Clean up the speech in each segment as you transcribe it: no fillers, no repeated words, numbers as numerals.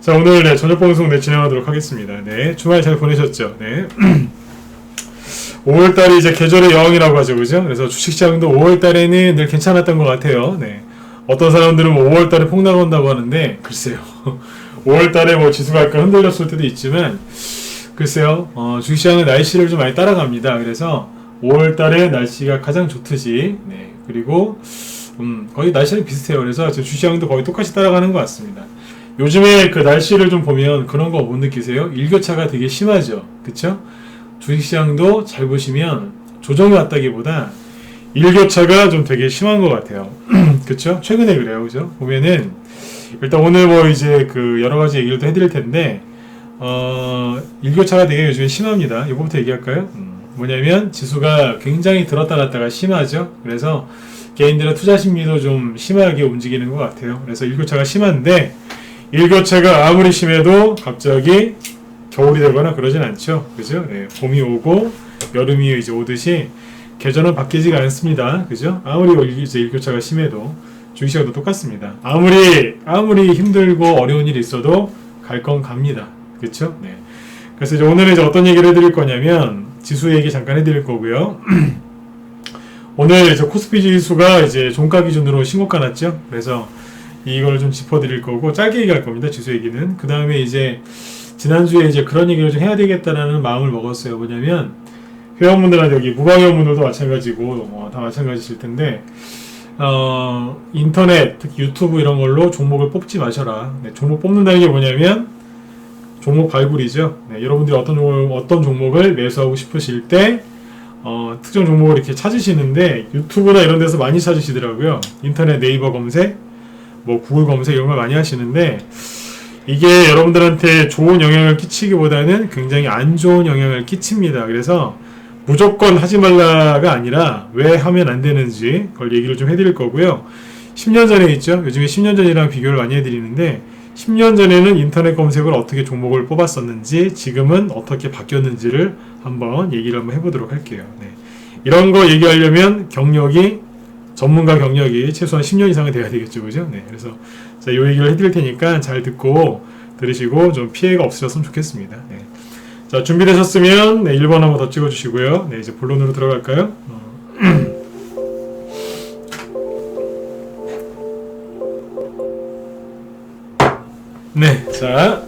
자, 오늘 저녁 방송 진행하도록 하겠습니다. 네, 주말 잘 보내셨죠? 네. 5월달이 이제 계절의 여왕이라고 하죠, 그죠? 그래서 주식시장도 5월달에는 늘 괜찮았던 것 같아요. 네. 어떤 사람들은 뭐 5월달에 폭락 온다고 하는데, 글쎄요. 5월달에 뭐 지수가 약간 흔들렸을 때도 있지만, 글쎄요. 주식시장은 날씨를 좀 많이 따라갑니다. 그래서 5월달에 날씨가 가장 좋듯이, 네. 그리고, 거의 날씨는 비슷해요. 그래서 주식시장도 거의 똑같이 따라가는 것 같습니다. 요즘에 그 날씨를 좀 보면 그런 거 못 느끼세요? 일교차가 되게 심하죠. 그쵸? 주식시장도 잘 보시면 조정이 왔다기보다 일교차가 좀 되게 심한 것 같아요. 그쵸? 최근에 그래요. 그죠? 보면은 일단 오늘 뭐 이제 그 여러 가지 얘기를 또 해드릴 텐데 일교차가 되게 요즘에 심합니다. 이거부터 얘기할까요? 뭐냐면 지수가 굉장히 들었다 놨다가 심하죠. 그래서 개인들의 투자 심리도 좀 심하게 움직이는 것 같아요. 그래서 일교차가 심한데 일교차가 아무리 심해도 갑자기 겨울이 되거나 그러진 않죠. 그죠? 네, 봄이 오고 여름이 이제 오듯이 계절은 바뀌지가 않습니다. 그죠? 아무리 이제 일교차가 심해도 주식시장도 똑같습니다. 아무리 힘들고 어려운 일이 있어도 갈 건 갑니다. 그쵸? 네. 그래서 이제 오늘은 이제 어떤 얘기를 해드릴 거냐면 지수 얘기 잠깐 해드릴 거고요. 오늘 이제 코스피 지수가 이제 종가 기준으로 신고가 났죠. 그래서 이걸 좀 짚어드릴 거고 짧게 얘기할 겁니다. 지수 얘기는. 그 다음에 이제 지난주에 이제 그런 얘기를 좀 해야 되겠다라는 마음을 먹었어요. 뭐냐면 회원분들한테 여기 무방회원분들도 마찬가지고 다 마찬가지실 텐데 인터넷 특히 유튜브 이런 걸로 종목을 뽑지 마셔라. 네, 종목 뽑는다는 게 뭐냐면 종목 발굴이죠. 네, 여러분들이 어떤 종목을 매수하고 싶으실 때 특정 종목을 이렇게 찾으시는데 유튜브나 이런 데서 많이 찾으시더라고요. 인터넷 네이버 검색 뭐 구글 검색 이런 걸 많이 하시는데 이게 여러분들한테 좋은 영향을 끼치기보다는 굉장히 안 좋은 영향을 끼칩니다. 그래서 무조건 하지 말라가 아니라 왜 하면 안 되는지 그걸 얘기를 좀 해드릴 거고요. 10년 전에 있죠. 요즘에 10년 전이랑 비교를 많이 해드리는데 10년 전에는 인터넷 검색을 어떻게 종목을 뽑았었는지 지금은 어떻게 바뀌었는지를 한번 얘기를 한번 해보도록 할게요. 네. 이런 거 얘기하려면 전문가 경력이 최소한 10년 이상은 돼야 되겠죠. 그죠? 네. 그래서 자, 이 얘기를 해드릴 테니까 잘 듣고 들으시고 좀 피해가 없으셨으면 좋겠습니다. 네. 자, 준비되셨으면 네, 1번 한번 더 찍어주시고요. 네, 이제 본론으로 들어갈까요? 네, 자,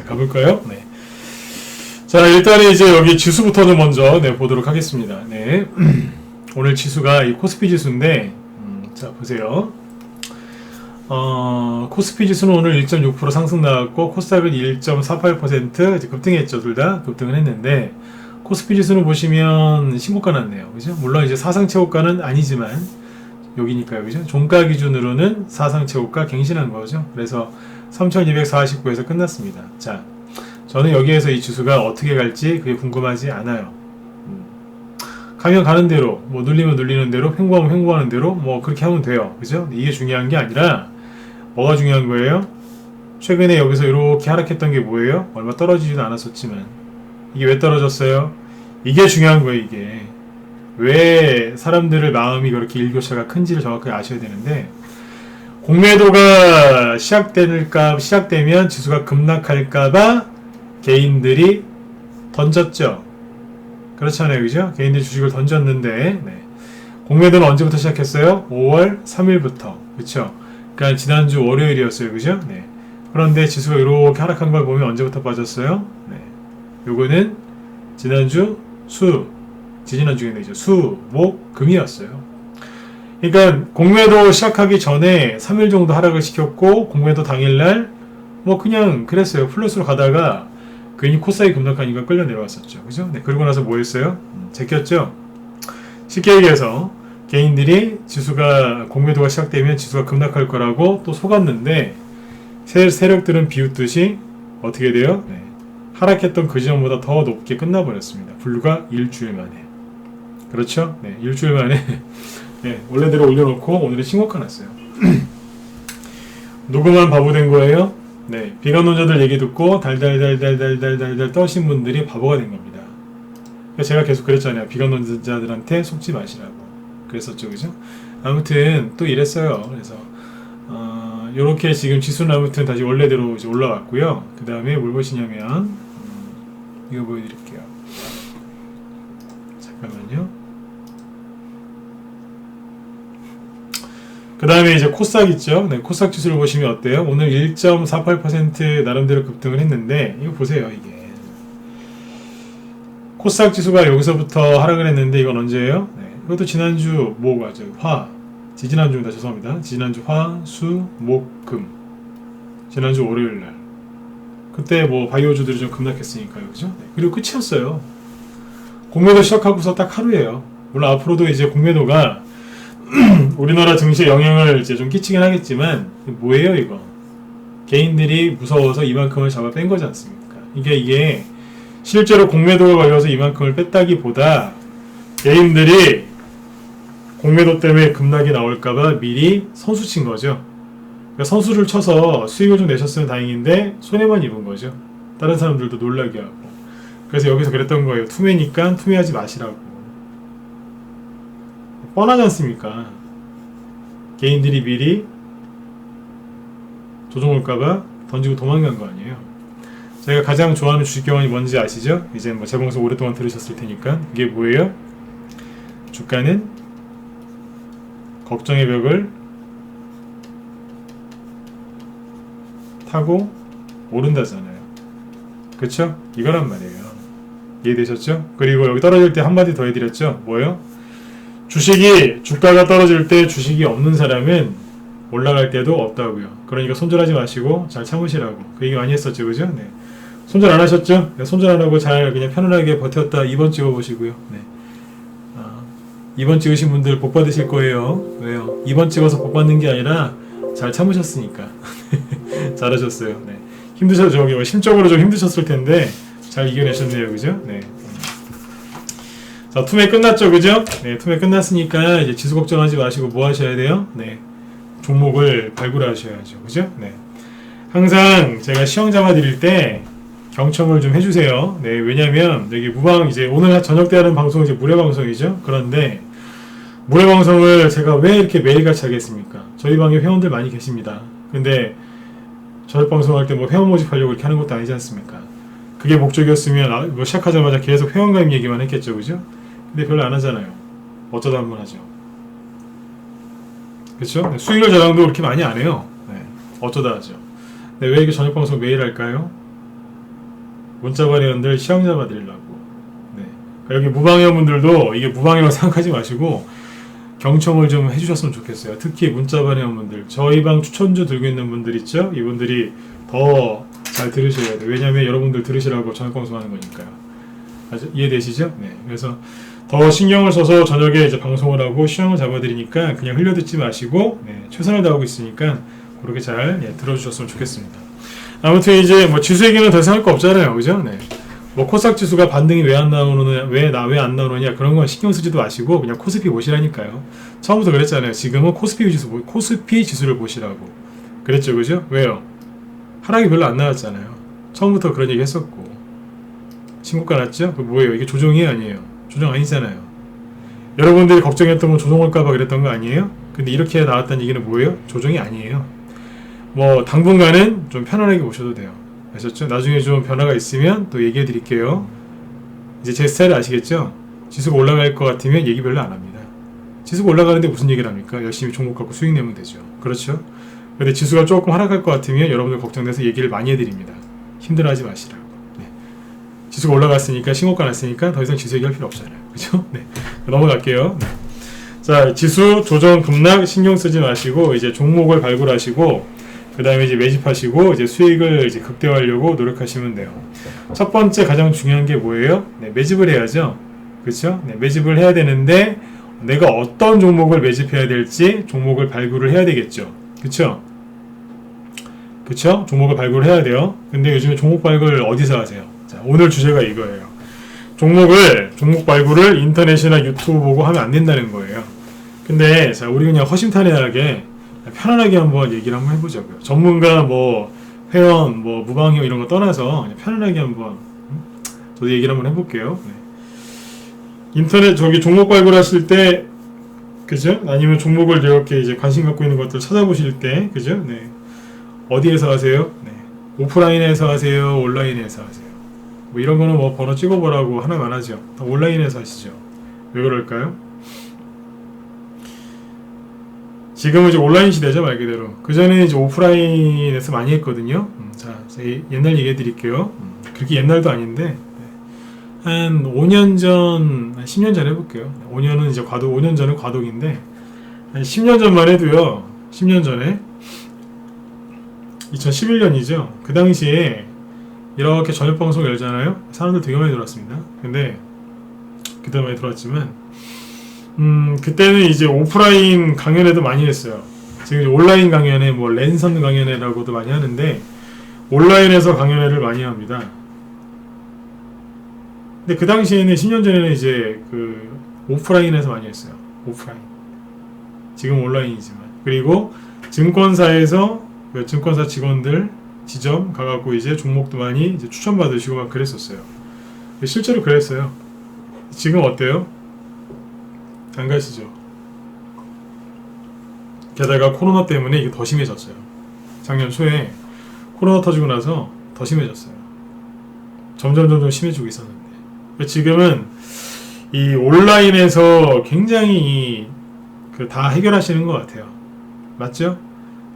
가볼까요? 네. 자, 일단은 이제 여기 지수부터는 먼저 보도록 하겠습니다. 네. 오늘 지수가 이 코스피 지수인데, 자, 보세요. 코스피 지수는 오늘 1.6% 상승 나왔고, 코스닥은 1.48% 이제 급등했죠. 둘 다 급등을 했는데, 코스피 지수는 보시면 신고가 났네요. 그죠? 물론 이제 사상최고가는 아니지만, 여기니까요. 그죠? 종가 기준으로는 사상최고가 갱신한 거죠. 그래서 3249에서 끝났습니다. 자, 저는 여기에서 이 지수가 어떻게 갈지 그게 궁금하지 않아요. 가면 가는 대로, 뭐 눌리면 눌리는 대로, 횡보하면 횡보하는 대로, 뭐 그렇게 하면 돼요. 그죠? 이게 중요한 게 아니라 뭐가 중요한 거예요? 최근에 여기서 이렇게 하락했던 게 뭐예요? 얼마 떨어지지도 않았었지만 이게 왜 떨어졌어요? 이게 중요한 거예요. 이게 왜 사람들의 마음이 그렇게 일교차가 큰지를 정확하게 아셔야 되는데 공매도가 시작되면 지수가 급락할까봐 개인들이 던졌죠. 그렇잖아요. 그죠? 개인들이 주식을 던졌는데 네. 공매도는 언제부터 시작했어요? 5월 3일부터. 그쵸? 그러니까 지난주 월요일이었어요. 그죠? 네. 그런데 지수가 이렇게 하락한 걸 보면 언제부터 빠졌어요? 네. 요거는 지난주 지지난주에는 수, 목, 금이었어요. 그러니까 공매도 시작하기 전에 3일 정도 하락을 시켰고 공매도 당일날 뭐 그냥 그랬어요. 플러스로 가다가 괜히 코스닥이 급락하니까 끌려 내려왔었죠. 그죠? 네. 그러고 나서 뭐 했어요? 제꼈죠? 쉽게 얘기해서 개인들이 공매도가 시작되면 지수가 급락할 거라고 또 속았는데 세력들은 비웃듯이 어떻게 돼요? 네. 하락했던 그 지점보다 더 높게 끝나버렸습니다. 불과 일주일 만에. 그렇죠? 네. 일주일 만에 네. 원래대로 올려놓고 오늘은 신고가 났어요. 누구만 바보 된 거예요? 네, 비관론자들 얘기 듣고 달달달달달달달 떠신 분들이 바보가 된 겁니다. 제가 계속 그랬잖아요. 비관론자들한테 속지 마시라고. 그랬었죠, 그죠? 아무튼 또 이랬어요. 그래서 이렇게 지금 지수는 아무튼 다시 원래대로 이제 올라왔고요. 그 다음에 뭘 보시냐면 이거 보여드릴게요. 잠깐만요. 그 다음에 이제 코스닥 있죠. 네, 코스닥 지수를 보시면 어때요? 오늘 1.48% 나름대로 급등을 했는데 이거 보세요. 이게 코스닥 지수가 여기서부터 하락을 했는데 이건 언제예요? 네, 이것도 지난주 뭐가죠? 지지난주입니다. 죄송합니다. 지난주 화, 수, 목, 금. 지난주 월요일날. 그때 뭐 바이오주들이 좀 급락했으니까요. 그죠? 네. 그리고 끝이었어요. 공매도 시작하고서 딱 하루예요. 물론 앞으로도 이제 공매도가 우리나라 증시에 영향을 이제 좀 끼치긴 하겠지만 뭐예요 이거? 개인들이 무서워서 이만큼을 잡아 뺀 거지 않습니까? 이게 실제로 공매도가 걸려서 이만큼을 뺐다기보다 개인들이 공매도 때문에 급락이 나올까봐 미리 선수 친 거죠. 그러니까 선수를 쳐서 수익을 좀 내셨으면 다행인데 손해만 입은 거죠. 다른 사람들도 놀라게 하고. 그래서 여기서 그랬던 거예요. 투매니까 투매하지 마시라고. 뻔하지 않습니까? 개인들이 미리 조정 올까봐 던지고 도망간 거 아니에요. 제가 가장 좋아하는 주식 경험이 뭔지 아시죠? 이제 뭐 제 방송 오랫동안 들으셨을 테니까. 그게 뭐예요? 주가는 걱정의 벽을 타고 오른다잖아요. 그쵸? 이거란 말이에요. 이해되셨죠? 그리고 여기 떨어질 때 한마디 더 해드렸죠? 뭐예요? 주가가 떨어질 때 주식이 없는 사람은 올라갈 때도 없다고요. 그러니까 손절하지 마시고 잘 참으시라고. 그 얘기 많이 했었죠. 그죠? 네. 손절 안 하셨죠? 네, 손절 안 하고 잘 그냥 편안하게 버텼다 2번 찍어보시고요. 네. 2번 찍으신 분들 복 받으실 거예요. 왜요? 2번 찍어서 복 받는 게 아니라 잘 참으셨으니까. 잘하셨어요. 네. 힘드셨죠? 심적으로 좀 힘드셨을 텐데 잘 이겨내셨네요. 그죠? 네. 자, 투매 끝났죠, 그죠? 네, 투매 끝났으니까 이제 지수 걱정하지 마시고 뭐 하셔야 돼요? 네, 종목을 발굴하셔야죠, 그죠? 네, 항상 제가 시황 잡아드릴 때 경청을 좀 해주세요. 네, 왜냐면 여기 무방 이제 오늘 저녁 때 하는 방송은 이제 무료 방송이죠. 그런데 무료 방송을 제가 왜 이렇게 매일같이 하겠습니까? 저희 방에 회원들 많이 계십니다. 근데 저녁 방송할 때 뭐 회원 모집하려고 이렇게 하는 것도 아니지 않습니까? 그게 목적이었으면 뭐 시작하자마자 계속 회원가입 얘기만 했겠죠, 그죠? 근데 별로 안 하잖아요. 어쩌다 한 번 하죠. 그렇죠? 네, 수익률 자랑도 그렇게 많이 안 해요. 네, 어쩌다 하죠. 네, 왜 이렇게 저녁 방송 매일 할까요? 문자 발의원들 시황 잡아드리려고. 네, 여기 무방회원분들도 이게 무방이라고 생각하지 마시고 경청을 좀 해주셨으면 좋겠어요. 특히 문자 발의원분들, 저희 방 추천주 들고 있는 분들 있죠? 이분들이 더 잘 들으셔야 돼요. 왜냐면 여러분들 들으시라고 저녁 방송하는 거니까요. 아주 이해되시죠? 네, 그래서 더 신경을 써서 저녁에 이제 방송을 하고 시황을 잡아드리니까 그냥 흘려듣지 마시고 최선을 다하고 있으니까 그렇게 잘 들어주셨으면 좋겠습니다. 아무튼 이제 뭐 지수 얘기는 더 이상 할 거 없잖아요, 그죠? 네. 뭐 코스닥 지수가 반등이 왜 안 나오느냐, 왜 안 나오느냐 그런 건 신경 쓰지도 마시고 그냥 코스피 보시라니까요. 처음부터 그랬잖아요. 지금은 코스피 지수를 보시라고 그랬죠, 그죠? 왜요? 하락이 별로 안 나왔잖아요. 처음부터 그런 얘기 했었고 신고가 났죠? 그 뭐예요? 이게 조정이 아니에요. 조정 아니잖아요. 여러분들이 걱정했던 건 조정 올까봐 그랬던 거 아니에요? 근데 이렇게 나왔다는 얘기는 뭐예요? 조정이 아니에요. 뭐 당분간은 좀 편안하게 보셔도 돼요. 아셨죠? 나중에 좀 변화가 있으면 또 얘기해 드릴게요. 이제 제 스타일 아시겠죠? 지수가 올라갈 것 같으면 얘기 별로 안 합니다. 지수가 올라가는데 무슨 얘기를 합니까? 열심히 종목 갖고 수익 내면 되죠. 그렇죠? 근데 지수가 조금 하락할 것 같으면 여러분들 걱정돼서 얘기를 많이 해드립니다. 힘들어하지 마시라고. 네. 지수가 올라갔으니까 신고가 났으니까 더 이상 지수 얘기할 필요 없잖아요. 그죠? 네. 넘어갈게요. 네. 자, 지수 조정 급락 신경 쓰지 마시고 이제 종목을 발굴하시고 그 다음에 이제 매집하시고 이제 수익을 이제 극대화하려고 노력하시면 돼요. 첫 번째 가장 중요한 게 뭐예요? 네, 매집을 해야죠. 그렇죠? 네, 매집을 해야 되는데 내가 어떤 종목을 매집해야 될지 종목을 발굴을 해야 되겠죠. 그쵸? 그쵸? 종목을 발굴해야 돼요. 근데 요즘에 종목 발굴 어디서 하세요? 자, 오늘 주제가 이거예요. 종목 발굴을 인터넷이나 유튜브 보고 하면 안 된다는 거예요. 근데 자, 우리 그냥 허심탄회하게 편안하게 한번 얘기를 한번 해보자고요. 전문가 뭐 회원 뭐 무방형 이런 거 떠나서 그냥 편안하게 한번 저도 얘기를 한번 해볼게요. 네. 인터넷 종목 발굴하실 때 그죠? 아니면 종목을 이렇게 이제 관심 갖고 있는 것들 찾아보실 때 그죠? 네. 어디에서 하세요? 네. 오프라인에서 하세요? 온라인에서 하세요? 뭐 이런 거는 뭐 번호 찍어보라고 하나만 하죠. 다 온라인에서 하시죠. 왜 그럴까요? 지금은 이제 온라인 시대죠, 말 그대로. 그전에는 이제 오프라인에서 많이 했거든요. 자, 옛날 얘기해 드릴게요. 그렇게 옛날도 아닌데, 한 5년 전, 한 10년 전 해볼게요. 5년은 이제 5년 전은 과도기인데, 한 10년 전만 해도요, 10년 전에, 2011년이죠. 그 당시에 이렇게 저녁 방송 열잖아요. 사람들 되게 많이 들어왔습니다. 근데, 그때 많이 들어왔지만, 그때는 이제 오프라인 강연회도 많이 했어요. 지금 온라인 강연회, 뭐 랜선 강연회라고도 많이 하는데 온라인에서 강연회를 많이 합니다. 근데 그 당시에는 10년 전에는 이제 그 오프라인에서 많이 했어요. 오프라인. 지금 온라인이지만. 그리고 증권사에서 그 증권사 직원들 지점 가갖고 이제 종목도 많이 이제 추천받으시고 막 그랬었어요. 실제로 그랬어요. 지금 어때요? 안 가시죠. 게다가 코로나 때문에 이게 더 심해졌어요. 작년 초에 코로나 터지고 나서 더 심해졌어요. 점점 심해지고 있었는데 지금은 이 온라인에서 굉장히 그 다 해결하시는 것 같아요. 맞죠?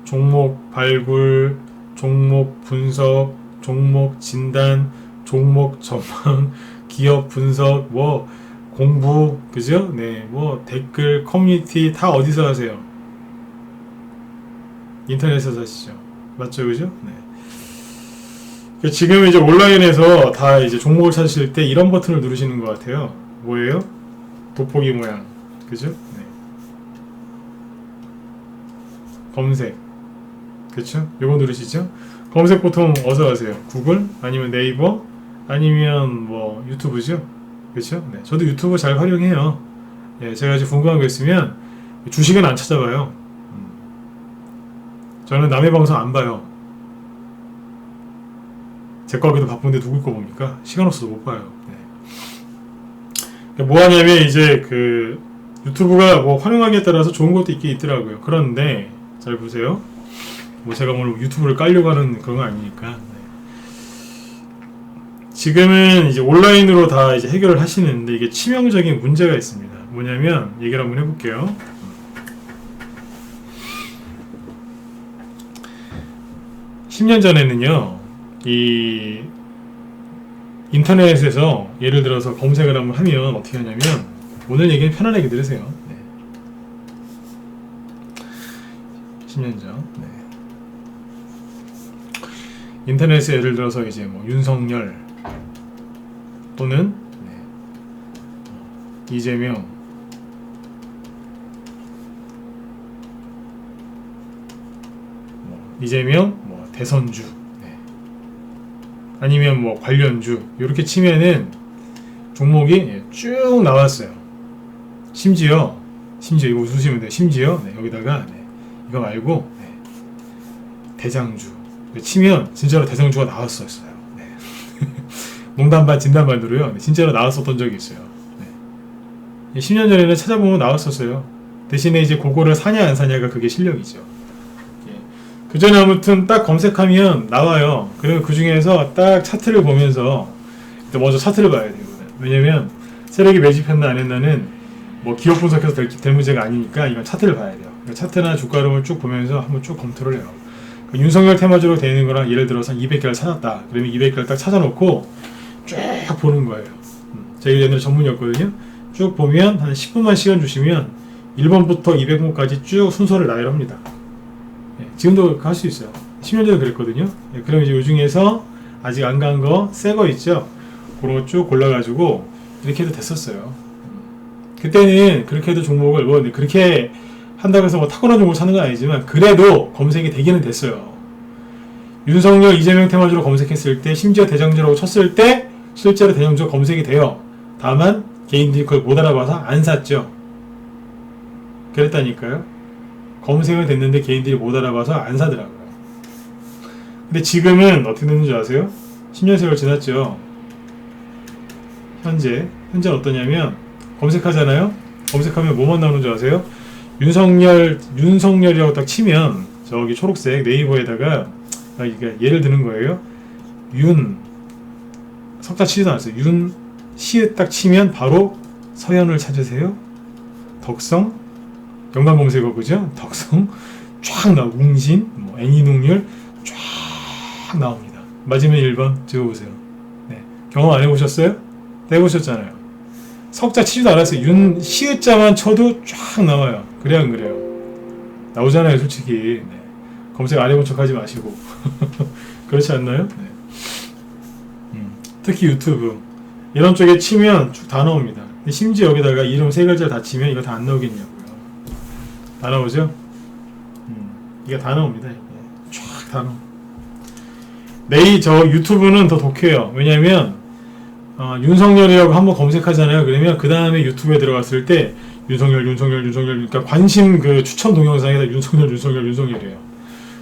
종목 발굴, 종목 분석, 종목 진단, 종목 전망, 기업 분석, 뭐 공부, 그죠? 네, 뭐 댓글, 커뮤니티 다 어디서 하세요? 인터넷에서 하시죠. 맞죠, 그죠? 네. 지금 이제 온라인에서 다 이제 종목을 찾으실 때 이런 버튼을 누르시는 것 같아요. 뭐예요? 돋보기 모양, 그죠? 네. 검색, 그렇죠? 요거 누르시죠? 검색 보통 어디서 하세요? 구글? 아니면 네이버? 아니면 뭐 유튜브죠? 그렇죠? 네, 저도 유튜브 잘 활용해요. 예, 제가 이제 궁금한 거 있으면 주식은 안 찾아봐요. 저는 남의 방송 안 봐요. 제 거 하기도 바쁜데 누구 거 봅니까? 시간 없어서 못 봐요. 네. 뭐 하냐면 이제 그 유튜브가 뭐 활용하기에 따라서 좋은 것도 있긴 있더라고요. 그런데 잘 보세요. 뭐 제가 오늘 유튜브를 깔려고 하는 그런 거 아니니까. 지금은 이제 온라인으로 다 이제 해결을 하시는데 이게 치명적인 문제가 있습니다. 뭐냐면 얘기를 한번 해볼게요. (10년) 전에는요, 이 인터넷에서 예를 들어서 검색을 한번 하면 어떻게 하냐면, 오늘 얘기는 편안하게 들으세요. 네. 10년 전. 네. 인터넷에 예를 들어서 이제 뭐 윤석열 또는 이재명, 뭐 대선주, 아니면 뭐 관련주 이렇게 치면은 종목이 쭉 나왔어요. 심지어 이거 웃으시면 돼요. 심지어 여기다가 이거 말고 대장주 치면 진짜로 대장주가 나왔었어요. 농담 반 진담 반으로요. 진짜로 나왔었던 적이 있어요. 10년 전에는 찾아보면 나왔었어요. 대신에 이제 그거를 사냐 안 사냐가 그게 실력이죠. 그 전에 아무튼 딱 검색하면 나와요. 그리고 그 중에서 딱 차트를 보면서 먼저 차트를 봐야 돼요. 왜냐면 세력이 매집했나 안 했나는 뭐 기업 분석해서 될 문제가 아니니까 이건 차트를 봐야 돼요. 그러니까 차트나 주가 흐름을 쭉 보면서 한번 쭉 검토를 해요. 윤석열 테마주로 되어 있는 거랑 예를 들어서 200개를 찾았다. 그러면 200개를 딱 찾아놓고 쭉 보는 거예요. 제가 옛날에 전문이었거든요. 쭉 보면 한 10분만 시간 주시면 1번부터 200번까지 쭉 순서를 나열합니다. 지금도 할 수 있어요. 10년 전에 그랬거든요. 그럼 이제 이 중에서 아직 안 간 거, 새 거 있죠? 그런 거 쭉 골라가지고 이렇게 해도 됐었어요. 그때는 그렇게 해도 종목을 뭐 그렇게 한다고 해서 뭐 타고난 종목을 찾는 건 아니지만 그래도 검색이 되기는 됐어요. 윤석열, 이재명 테마주로 검색했을 때, 심지어 대장주라고 쳤을 때 실제로 대장주가 검색이 돼요. 다만 개인들이 그걸 못 알아봐서 안 샀죠. 그랬다니까요. 검색은 됐는데 개인들이 못 알아봐서 안 사더라고요. 근데 지금은 어떻게 되는 줄 아세요? 10년 세월 지났죠. 현재는 어떠냐면 검색하잖아요. 검색하면 뭐만 나오는 줄 아세요? 윤석열이라고 딱 치면 저기 초록색 네이버에다가 그러니까 예를 드는 거예요. 석자 치지도 않았어요. 시읒 딱 치면 바로 서현을 찾으세요. 덕성, 연관 검색어 그죠? 덕성 쫙 나오고 웅진, 애니농률 쫙 나옵니다. 맞으면 1번 적어보세요. 네. 경험 안 해보셨어요? 해보셨잖아요. 석자 치지도 않았어요. 시읒자만 쳐도 쫙 나와요. 그래요 안 그래요? 나오잖아요 솔직히. 네. 검색 안 해본 척 하지 마시고. 그렇지 않나요? 네. 특히 유튜브 이런 쪽에 치면 쭉 다 나옵니다. 심지어 여기다가 이름 3글자를 다 치면 이거 다 안 나오겠냐고요. 다 나오죠? 이게 다 나옵니다. 쫙 다 나옵니다. 저 유튜브는 더 독해요. 왜냐면 윤석열이라고 한번 검색하잖아요. 그러면 그 다음에 유튜브에 들어갔을 때 윤석열 그러니까 관심 그 추천 동영상에다 윤석열이에요.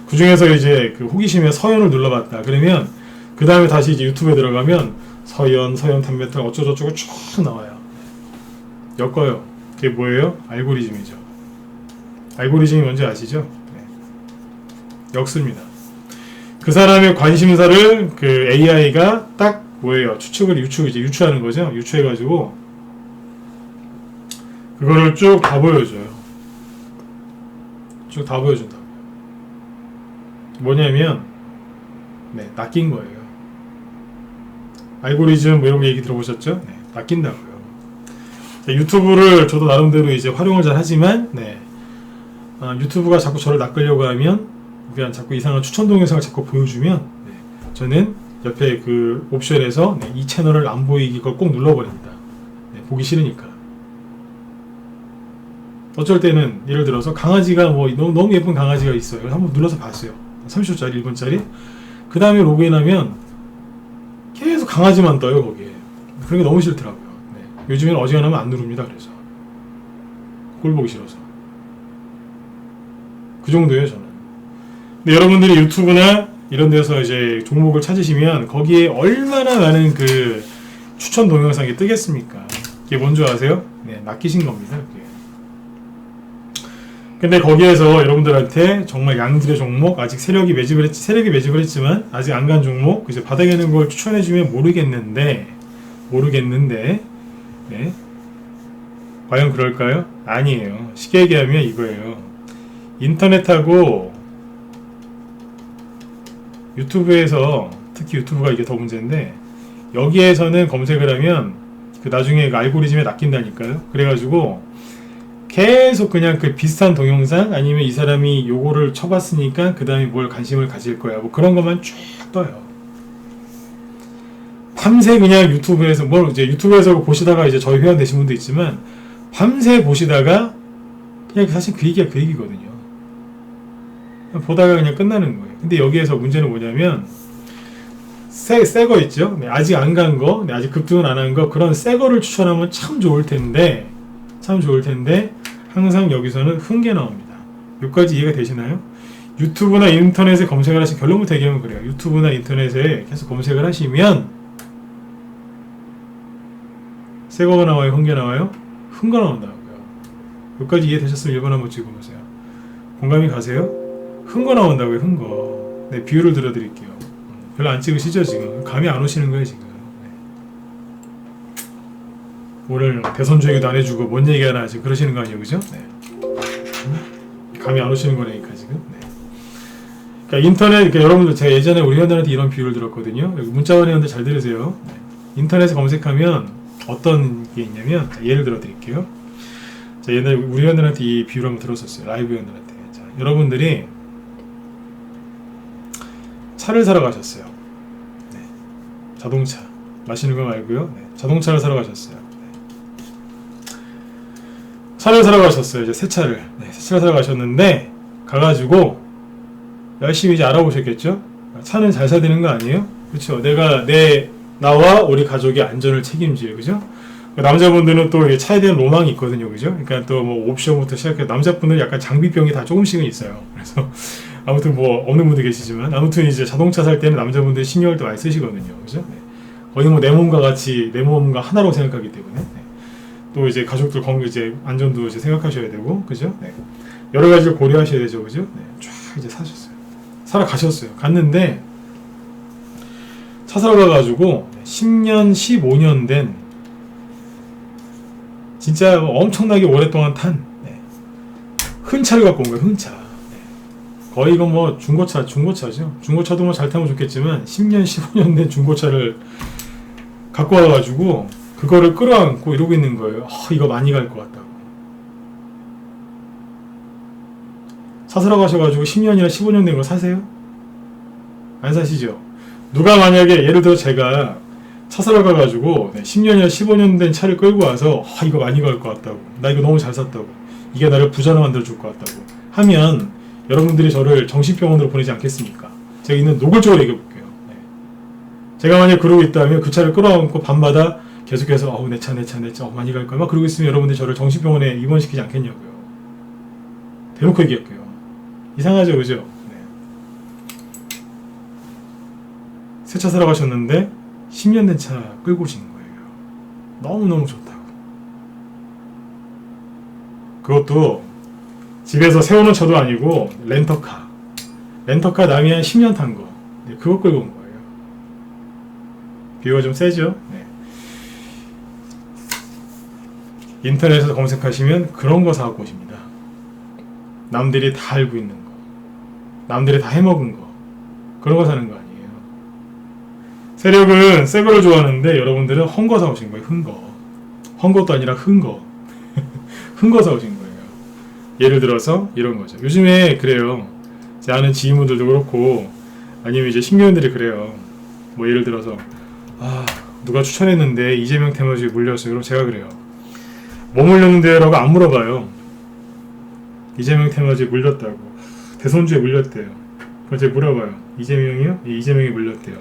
그 중에서 이제 그 호기심에 서현을 눌러봤다. 그러면 그 다음에 다시 이제 유튜브에 들어가면 서현 담배탕 어쩌고저쩌고 쭉 나와요. 엮어요. 그게 뭐예요? 알고리즘이죠. 알고리즘이 뭔지 아시죠? 네. 엮습니다. 그 사람의 관심사를 그 AI가 딱 뭐예요? 유추하는 거죠. 유추해가지고 그거를 쭉 다 보여줘요. 쭉 다 보여준다고요. 뭐냐면 낚인 거예요. 알고리즘 이런 거 얘기 들어보셨죠? 네, 낚인다고요. 유튜브를 저도 나름대로 이제 활용을 잘 하지만 유튜브가 자꾸 저를 낚으려고 하면 그냥 자꾸 이상한 추천 동영상을 자꾸 보여주면 저는 옆에 그 옵션에서 이 채널을 안 보이기 걸 꼭 눌러버립니다. 보기 싫으니까. 어쩔 때는 예를 들어서 강아지가 너무 예쁜 강아지가 있어요. 한번 눌러서 봤어요. 30초짜리 1분짜리. 그 다음에 로그인하면 계속 강아지만 떠요 거기에. 그런 게 너무 싫더라고요. 요즘에는 어지간하면 안 누릅니다. 그래서 꼴 보기 싫어서 그 정도예요 저는. 근데 여러분들이 유튜브나 이런 데서 이제 종목을 찾으시면 거기에 얼마나 많은 그 추천 동영상이 뜨겠습니까? 그게 뭔지 아세요? 낚이신 겁니다. 그게. 근데 거기에서 여러분들한테 정말 양질의 종목, 아직 세력이 매집을 했지만 아직 안 간 종목, 이제 바닥에 있는 걸 추천해주면 모르겠는데, 네. 과연 그럴까요? 아니에요. 쉽게 얘기하면 이거예요. 인터넷하고 유튜브에서, 특히 유튜브가 이게 더 문제인데, 여기에서는 검색을 하면 그 나중에 그 알고리즘에 낚인다니까요. 그래가지고 계속 그냥 그 비슷한 동영상 아니면 이 사람이 요거를 쳐봤으니까 그 다음에 뭘 관심을 가질 거야. 뭐 그런 것만 쭉 떠요. 밤새 그냥 유튜브에서 이제 유튜브에서 보시다가 이제 저희 회원 되신 분도 있지만 밤새 보시다가 그냥 사실 그 얘기거든요. 보다가 그냥 끝나는 거예요. 근데 여기에서 문제는 뭐냐면 새 거 있죠. 아직 안 간 거, 아직 급등은 안 한 거, 그런 새 거를 추천하면 참 좋을 텐데 항상 여기서는 흥게 나옵니다. 여기까지 이해가 되시나요? 유튜브나 인터넷에 검색을 하시면 결론부터 얘기하면 그래요. 유튜브나 인터넷에 계속 검색을 하시면 새 거가 나와요? 흥게 나와요? 흥거 나온다고요. 여기까지 이해되셨으면 1번 한번 찍어보세요. 공감이 가세요? 흥거 나온다고요. 흥거. 네, 비유를 들어드릴게요. 별로 안 찍으시죠 지금? 감이 안 오시는 거예요 지금. 오늘 대선 주기도 안 해주고 뭔 얘기하나 지금 그러시는 거 아니에요, 그죠? 네. 감이 안 오시는 거니까 지금. 네. 그러니까 인터넷, 그러니까 여러분들 제가 예전에 우리 회원들한테 이런 비유를 들었거든요. 문자원 회원들 잘 들으세요. 네. 인터넷에 검색하면 어떤 게 있냐면, 자, 예를 들어 드릴게요. 자, 옛날에 우리 회원들한테 이 비유를 한번 들었었어요. 라이브 회원들한테. 자, 여러분들이 차를 사러 가셨어요. 네. 자동차. 마시는 거 말고요. 네. 자동차를 사러 가셨어요. 차를 사러 가셨어요. 이제 새 차를 사러 가셨는데 가가지고 열심히 이제 알아보셨겠죠. 차는 잘 사야 되는 거 아니에요? 그렇죠. 나와 우리 가족의 안전을 책임질, 그죠? 남자분들은 또 차에 대한 로망이 있거든요, 그죠? 그러니까 또 뭐 옵션부터 시작해 남자분들 약간 장비병이 다 조금씩은 있어요. 그래서 아무튼 뭐 없는 분도 계시지만 아무튼 이제 자동차 살 때는 남자분들이 신경을 또 많이 쓰시거든요, 그죠? 거의 뭐 내 몸과 같이 내 몸과 하나로 생각하기 때문에. 또 이제 가족들 이제 안전도 이제 생각하셔야 되고, 그죠? 네. 여러 가지를 고려하셔야 되죠, 그죠? 네. 쫙 이제 사셨어요. 살아가셨어요. 갔는데 차 사러 가가지고 10년, 15년 된 진짜 엄청나게 오랫동안 탄 흔 차를 갖고 온 거예요. 흔 차. 거의 이건 뭐 중고차죠. 중고차도 뭐 잘 타면 좋겠지만 10년, 15년 된 중고차를 갖고 와가지고 그거를 끌어안고 이러고 있는 거예요. 이거 많이 갈 것 같다고. 차 사러 가셔가지고 10년이나 15년 된 거 사세요? 안 사시죠? 누가 만약에 예를 들어 제가 차 사러 가가지고 10년이나 15년 된 차를 끌고 와서 이거 많이 갈 것 같다고, 나 이거 너무 잘 샀다고, 이게 나를 부자로 만들어 줄 것 같다고 하면 여러분들이 저를 정신병원으로 보내지 않겠습니까? 제가 있는 노골적으로 얘기해볼게요. 제가 만약 그러고 있다면 그 차를 끌어안고 밤마다 계속해서 내 차 많이 갈 거야 막 그러고 있으면 여러분들이 저를 정신병원에 입원시키지 않겠냐고요. 대놓고 얘기할게요. 이상하죠, 그죠? 새 차 사러 가셨는데 10년 된 차 끌고 오신 거예요. 너무너무 좋다고. 그것도 집에서 세우는 차도 아니고 렌터카 남이 한 10년 탄 거. 그거 끌고 온 거예요. 비유가 좀 세죠? 인터넷에서 검색하시면 그런 거 사갖고 오십니다. 남들이 다 알고 있는 거, 남들이 다 해먹은 거, 그런 거 사는 거 아니에요. 세력은 새 거를 좋아하는데 여러분들은 헝거 사오신 거예요. 헝거도 아니라 흥거. 흥거 사오신 거예요. 예를 들어서 이런 거죠. 요즘에 그래요. 제 아는 지인분들도 그렇고 아니면 이제 신규원들이 그래요. 뭐 예를 들어서 누가 추천했는데 이재명 테마주에 물렸어요. 그럼 제가 그래요. 뭐 물렸는데요? 라고 안 물어봐요. 이재명 테마주에 물렸다고. 대선주에 물렸대요. 그럼 제가 물어봐요. 이재명이요? 이재명이 물렸대요.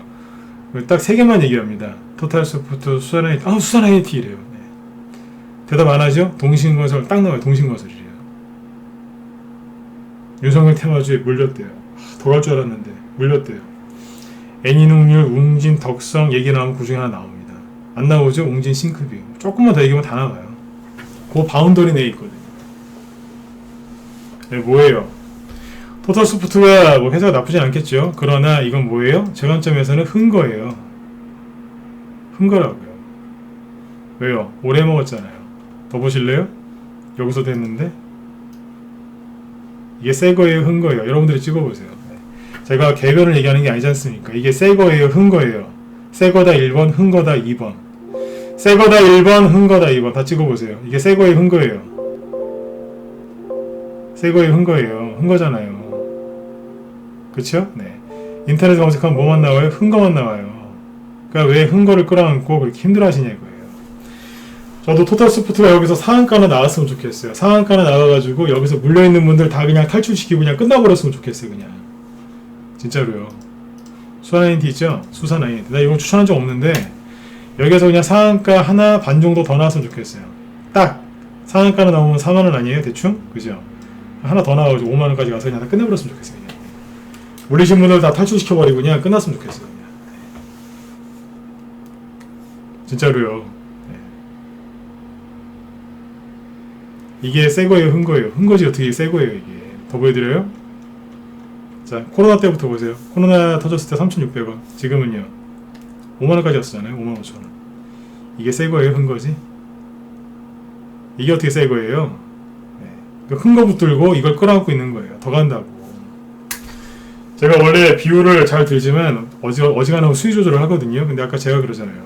딱 3개만 얘기합니다. 토탈소프트, 수산아이티. 수산아이티 이래요. 대답 안 하죠? 동신건설 딱 나와요. 동신건설이래요. 윤석열 테마주에 물렸대요. 더 갈 줄 알았는데 물렸대요. 애니농률, 웅진, 덕성 얘기 나오면 그 중에 하나 나옵니다. 안 나오죠? 웅진, 싱크비. 조금만 더 얘기하면 다 나와요. 그 바운더리 내에 있거든요. 뭐예요? 토탈소프트가 뭐 회사가 나쁘진 않겠죠. 그러나 이건 뭐예요? 제 관점에서는 흥거예요. 흥거라고요. 왜요? 오래 먹었잖아요. 더 보실래요? 여기서 됐는데 이게 새 거예요, 흥 거예요? 여러분들이 찍어보세요. 제가 개별을 얘기하는 게 아니지 않습니까? 이게 새 거예요, 흥 거예요? 새 거다 1번, 흥 거다 2번. 새 거다 1번, 흥 거다 2번. 다 찍어보세요. 이게 새 거예요, 흥 거예요? 새 거예요, 흥 거예요? 흥 거잖아요. 그쵸? 인터넷 검색하면 뭐만 나와요? 흥 거만 나와요. 그러니까 왜 흥 거를 끌어안고 그렇게 힘들어 하시냐고요. 저도 토탈소프트가 여기서 상한가나 나왔으면 좋겠어요. 상한가나 나와가지고 여기서 물려있는 분들 다 그냥 탈출시키고 그냥 끝나버렸으면 좋겠어요. 그냥 진짜로요. 수산아이티 있죠? 수산아이티. 나 이거 추천한 적 없는데 여기서 그냥 상한가 하나 반 정도 더 나왔으면 좋겠어요. 딱 상한가나 나오면 4만원 아니에요? 대충? 그죠? 하나 더 나와가지고 5만원까지 가서 그냥 다 끝내버렸으면 좋겠어요. 그냥. 물리신 분들 다 탈출시켜버리고 그냥 끝났으면 좋겠어요. 그냥. 진짜로요. 이게 새 거예요, 흥 거예요? 흥 거지 어떻게 새 거예요, 이게. 더 보여드려요? 자, 코로나 때부터 보세요. 코로나 터졌을 때 3,600원. 지금은요. 5만원까지 왔잖아요. 55,000원. 이게 새 거예요, 흥 거지? 이게 어떻게 새 거예요? 흥 거 붙들고 이걸 끌어안고 있는 거예요. 더 간다고. 제가 원래 비율을 잘 들지만 어지간하면 수위 조절을 하거든요. 근데 아까 제가 그러잖아요.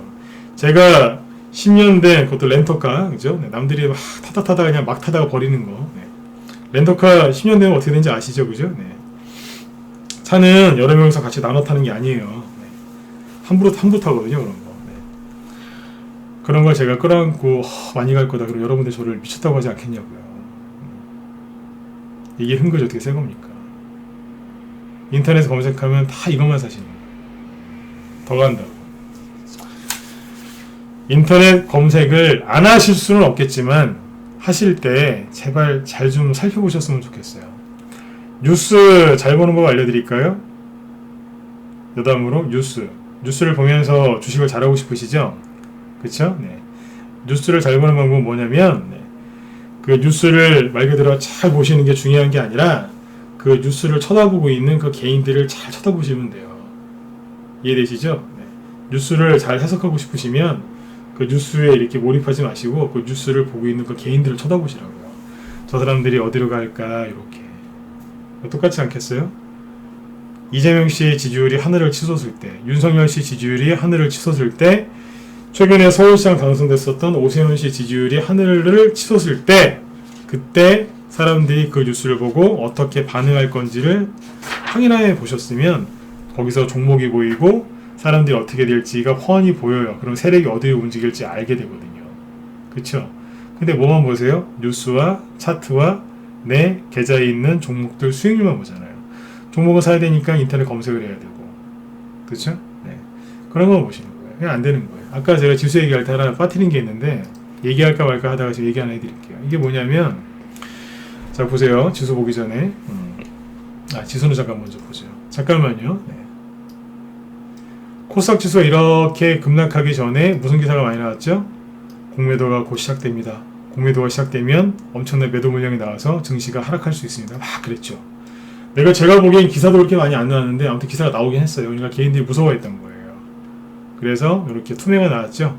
제가 10년 된 그것도 렌터카, 그죠? 남들이 막 타다가 그냥 막 타다가 버리는 거. 렌터카 10년 되면 어떻게 되는지 아시죠? 그죠? 차는 여러 명이서 같이 나눠 타는 게 아니에요. 함부로 타거든요, 그런 거. 그런 걸 제가 끌어안고 많이 갈 거다. 그럼 여러분들 저를 미쳤다고 하지 않겠냐고요. 이게 흥거지 어떻게 새 겁니까? 인터넷 검색하면 다 이것만 사시는 거예요. 더 간다고. 인터넷 검색을 안 하실 수는 없겠지만 하실 때 제발 잘 좀 살펴보셨으면 좋겠어요. 뉴스 잘 보는 법 알려드릴까요? 여담으로 뉴스를 보면서 주식을 잘하고 싶으시죠? 그쵸? 뉴스를 잘 보는 방법은 뭐냐면 그 뉴스를 말 그대로 잘 보시는 게 중요한 게 아니라 그 뉴스를 쳐다보고 있는 그 개인들을 잘 쳐다보시면 돼요. 이해되시죠? 네. 뉴스를 잘 해석하고 싶으시면 그 뉴스에 이렇게 몰입하지 마시고 그 뉴스를 보고 있는 그 개인들을 쳐다보시라고요. 저 사람들이 어디로 갈까 이렇게. 똑같지 않겠어요? 이재명 씨 지지율이 하늘을 치솟을 때, 윤석열 씨 지지율이 하늘을 치솟을 때, 최근에 서울시장 당선됐었던 오세훈 씨 지지율이 하늘을 치솟을 때, 그때 사람들이 그 뉴스를 보고 어떻게 반응할 건지를 확인해 보셨으면 거기서 종목이 보이고 사람들이 어떻게 될지가 훤히 보여요. 그럼 세력이 어디로 움직일지 알게 되거든요. 그쵸? 근데 뭐만 보세요? 뉴스와 차트와 내 계좌에 있는 종목들 수익률만 보잖아요. 종목을 사야 되니까 인터넷 검색을 해야 되고, 그쵸? 네. 그런 거 보시는 거예요. 그냥 안 되는 거예요. 아까 제가 지수 얘기할 때 하나 빠뜨린 게 있는데 얘기할까 말까 하다가 제가 얘기 하나 해드릴게요. 이게 뭐냐면, 자 보세요. 지수 보기 전에 지수는 잠깐 먼저 보세요. 잠깐만요. 네. 코스닥 지수가 이렇게 급락하기 전에 무슨 기사가 많이 나왔죠? 공매도가 곧 시작됩니다. 공매도가 시작되면 엄청난 매도 물량이 나와서 증시가 하락할 수 있습니다. 막 그랬죠. 제가 보기엔 기사도 그렇게 많이 안 나왔는데 아무튼 기사가 나오긴 했어요. 그러니까 개인들이 무서워했던 거예요. 그래서 이렇게 투매가 나왔죠.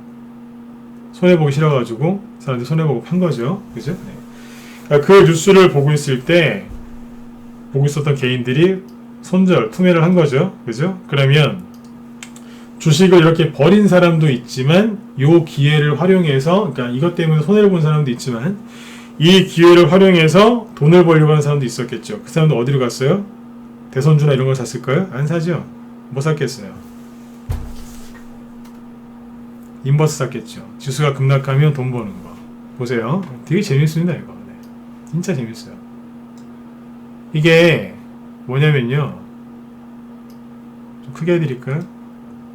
손해보기 싫어가지고 사람들이 손해보고 판 거죠. 그죠? 네. 그러니까 그 뉴스를 보고 있을 때 보고 있었던 개인들이 투매를 한 거죠. 그죠? 그러면 주식을 이렇게 버린 사람도 있지만 이 기회를 활용해서, 그러니까 이것 때문에 손해를 본 사람도 있지만 이 기회를 활용해서 돈을 벌려고 하는 사람도 있었겠죠. 그 사람도 어디로 갔어요? 대선주나 이런 걸 샀을까요? 안 사죠. 뭐 샀겠어요? 인버스 샀겠죠. 지수가 급락하면 돈 버는 거. 보세요. 되게 재밌습니다 이거. 네. 진짜 재밌어요. 이게 뭐냐면요. 좀 크게 해드릴까요?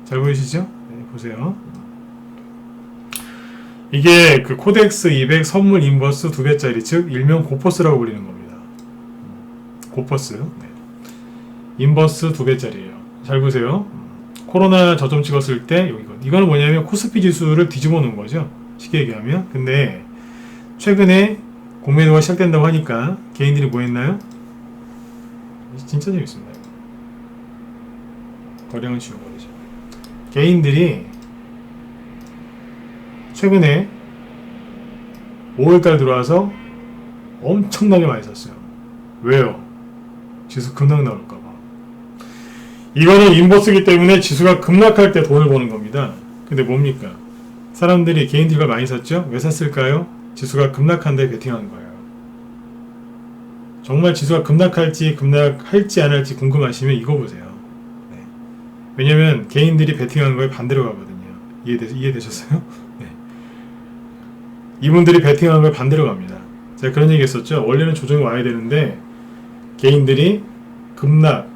잘 보이시죠? 네, 보세요. 이게 그 코덱스 200 선물 인버스 2배짜리, 즉 일명 고퍼스라고 불리는 겁니다. 고퍼스. 네. 인버스 2배짜리예요. 잘 보세요. 코로나 저점 찍었을 때 이거는 뭐냐면 코스피 지수를 뒤집어 놓은 거죠. 쉽게 얘기하면. 근데 최근에 공매도가 시작된다고 하니까 개인들이 뭐 했나요? 진짜 재밌습니다. 거량은 지워버리죠. 개인들이 최근에 5월달 들어와서 엄청나게 많이 샀어요. 왜요? 지수 급락 나올까봐. 이거는 인버스기 때문에 지수가 급락할 때 돈을 버는 겁니다. 근데 뭡니까? 사람들이 개인들과 많이 샀죠? 왜 샀을까요? 지수가 급락한 데 베팅한 거예요. 정말 지수가 급락할지 안 할지 궁금하시면 이거 보세요. 왜냐면 개인들이 베팅하는 거에 반대로 가거든요. 이해되셨어요? 네. 이분들이 베팅하는 거에 반대로 갑니다. 제가 그런 얘기 했었죠. 원래는 조정이 와야 되는데 개인들이 급락,